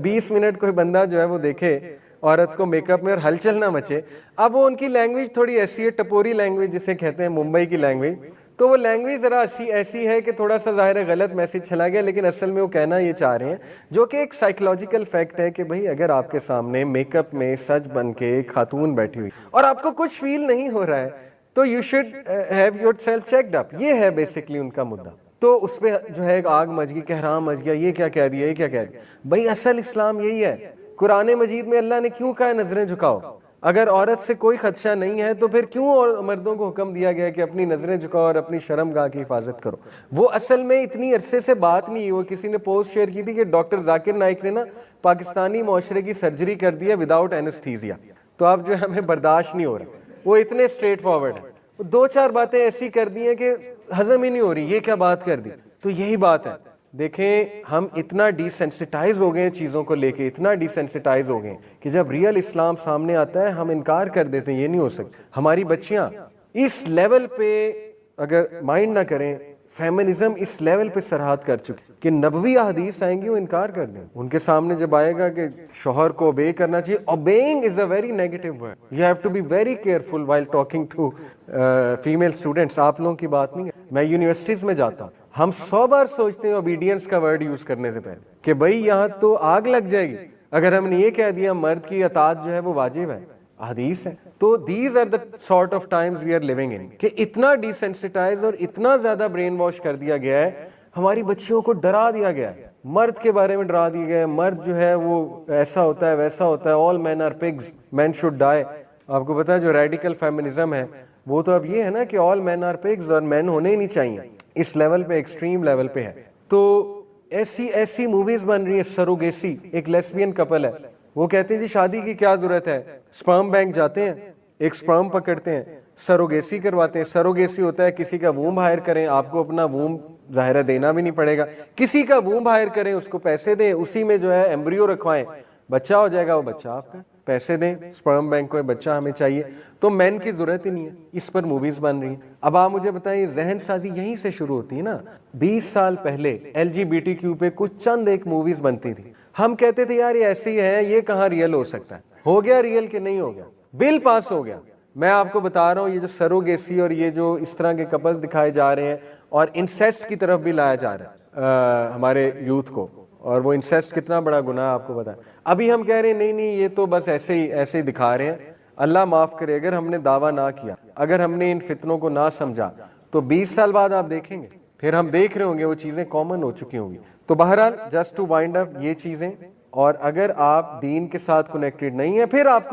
20 منٹ کوئی بندہ جو ہے وہ دیکھے عورت کو میک اپ میں اور ہلچل نہ مچے. اب وہ ان کی لینگویج تھوڑی ایسی ہے, ٹپوری لینگویج جسے کہتے ہیں, ممبئی کی لینگویج. تو وہ لینگویج ذرا ایسی ہے کہ تھوڑا سا ظاہر ہے غلط میسج چلا گیا, لیکن اصل میں وہ کہنا یہ چاہ رہے ہیں جو کہ ایک سائیکولوجیکل فیکٹ ہے کہ بھئی اگر آپ کے سامنے میک اپ میں سج بن کے ایک خاتون بیٹھی ہوئی اور آپ کو کچھ فیل نہیں ہو رہا ہے تو you should have your self checked up. یہ ہے بیسکلی ان کا مدعا. تو اس پہ جو ہے آگ مچ گئی, کہرام مچ گیا, یہ کیا کہہ دیا, یہ کیا کہہ دیا. بھئی اصل اسلام یہی ہے. قرآن مجید میں اللہ نے کیوں کہا نظریں جھکاؤ؟ اگر عورت سے کوئی خدشہ نہیں ہے تو پھر کیوں اور مردوں کو حکم دیا گیا کہ اپنی نظریں جھکاؤ اور اپنی شرم گاہ کی حفاظت کرو؟ وہ اصل میں اتنی عرصے سے بات نہیں. وہ کسی نے پوسٹ شیئر کی تھی کہ ڈاکٹر ذاکر نائک نے نا پاکستانی معاشرے کی سرجری کر دیا وداؤٹ اینستھیزیا, تو اب جو ہے ہمیں برداشت نہیں ہو رہا. وہ اتنے اسٹریٹ فارورڈ ہیں, 2-4 باتیں ایسی کر دی ہیں کہ ہضم ہی نہیں ہو رہی, یہ کیا بات کر دی. تو یہی بات ہے. دیکھیں ہم اتنا ڈی سینسٹائز ہو گئے چیزوں کو لے کے, اتنا ڈی سینسٹائز ہو گئے کہ جب ریئل اسلام سامنے آتا ہے ہم انکار کر دیتے ہیں. یہ نہیں ہو سکتا. ہماری بچیاں اس لیول پہ اگر مائنڈ نہ کریں, فیمنزم اس لیول پہ سرحد کر چکے کہ نبوی احادیث آئیں گی وہ انکار کر دیں. ان کے سامنے جب آئے گا کہ شوہر کو اوبے کرنا چاہیے, obeying is a very negative word. You have to be very careful while talking to female students. آپ لوگوں کی بات نہیں ہے, میں یونیورسٹیز میں جاتا ہوں, ہم 100 بار سوچتے ہیں اوبیڈینس کا ورڈ یوز کرنے سے پہلے کہ بھئی یہاں تو آگ لگ جائے گی اگر ہم نے یہ کہہ دیا مرد کی اطاعت جو ہے وہ واجب ہے, حدیث ہے. تو these are the sort of times we are living in, کہ اتنا ڈی سینسٹائز اور اتنا زیادہ برین واش کر دیا گیا ہے, ہماری بچیوں کو ڈرا دیا گیا ہے, مرد کے بارے میں ڈرا دیا گیا ہے, مرد جو ہے وہ ایسا ہوتا ہے ویسا ہوتا ہے, آل مین آر پگز, مین شوڈ ڈائی. آپ کو پتا ہے جو ریڈیکل فیمنزم ہے وہ تو اب یہ ہے نا کہ آل مین آر پگز اور مین ہونے ہی نہیں چاہیے. اس لیول پہ, ایکسٹریم لیول پہ ہے. تو ایسی موویز بن رہی ہیں. سروگیسی, ایک لیسبین کپل ہے, وہ کہتے ہیں جی شادی کی کیا ضرورت ہے, سپرم بینک جاتے ہیں, ایک سپرم پکڑتے ہیں, سروگیسی کرواتے ہیں. سروگیسی ہوتا ہے کسی کا ووم ہائر کریں, آپ کو اپنا ووم ظاہرہ دینا بھی نہیں پڑے گا, کسی کا ووم ہائر کریں, اس کو پیسے دیں, اسی میں جو ہے ایمبریو رکھوائیں, بچہ ہو جائے گا, وہ بچہ آپ کا, پیسے دیں سپرم بینک کو, بچہ ہمیں چاہیے. تو مین کی ضرورت ہی نہیں ہے. اس پر موویز بن رہی ہیں. اب آپ مجھے بتائیں ذہن سازی یہیں سے شروع ہوتی ہے نا. 20 سال پہلے LGBTQ پہ کچھ چند ایک موویز بنتی تھی, ہم کہتے تھے یار یہ ایسے ہی ہے, یہ کہاں ریئل ہو سکتا ہے. ہو گیا ریئل کہ نہیں ہو گیا؟ بل پاس ہو گیا. میں آپ کو بتا رہا ہوں یہ جو سروگیسی اور یہ جو اس طرح کے کپلز دکھائے جا رہے ہیں اور انسیسٹ کی طرف بھی لایا جا رہا ہے ہمارے یوتھ کو, اور وہ انسیسٹ کتنا بڑا گناہ آپ کو بتائیں. ابھی ہم کہہ رہے ہیں نہیں یہ تو بس ایسے ہی دکھا رہے ہیں. اللہ معاف کرے اگر ہم نے دعویٰ نہ کیا, اگر ہم نے ان فتنوں کو نہ سمجھا, تو 20 سال بعد آپ دیکھیں گے پھر ہم دیکھ رہے ہوں گے وہ چیزیں کامن ہو چکی ہوں گی. تو بہرحال جسٹ ٹو وائنڈ اپ یہ چیزیں, اور اگر آپ دین کے ساتھ کنیکٹڈ نہیں ہیں پھر آپ کو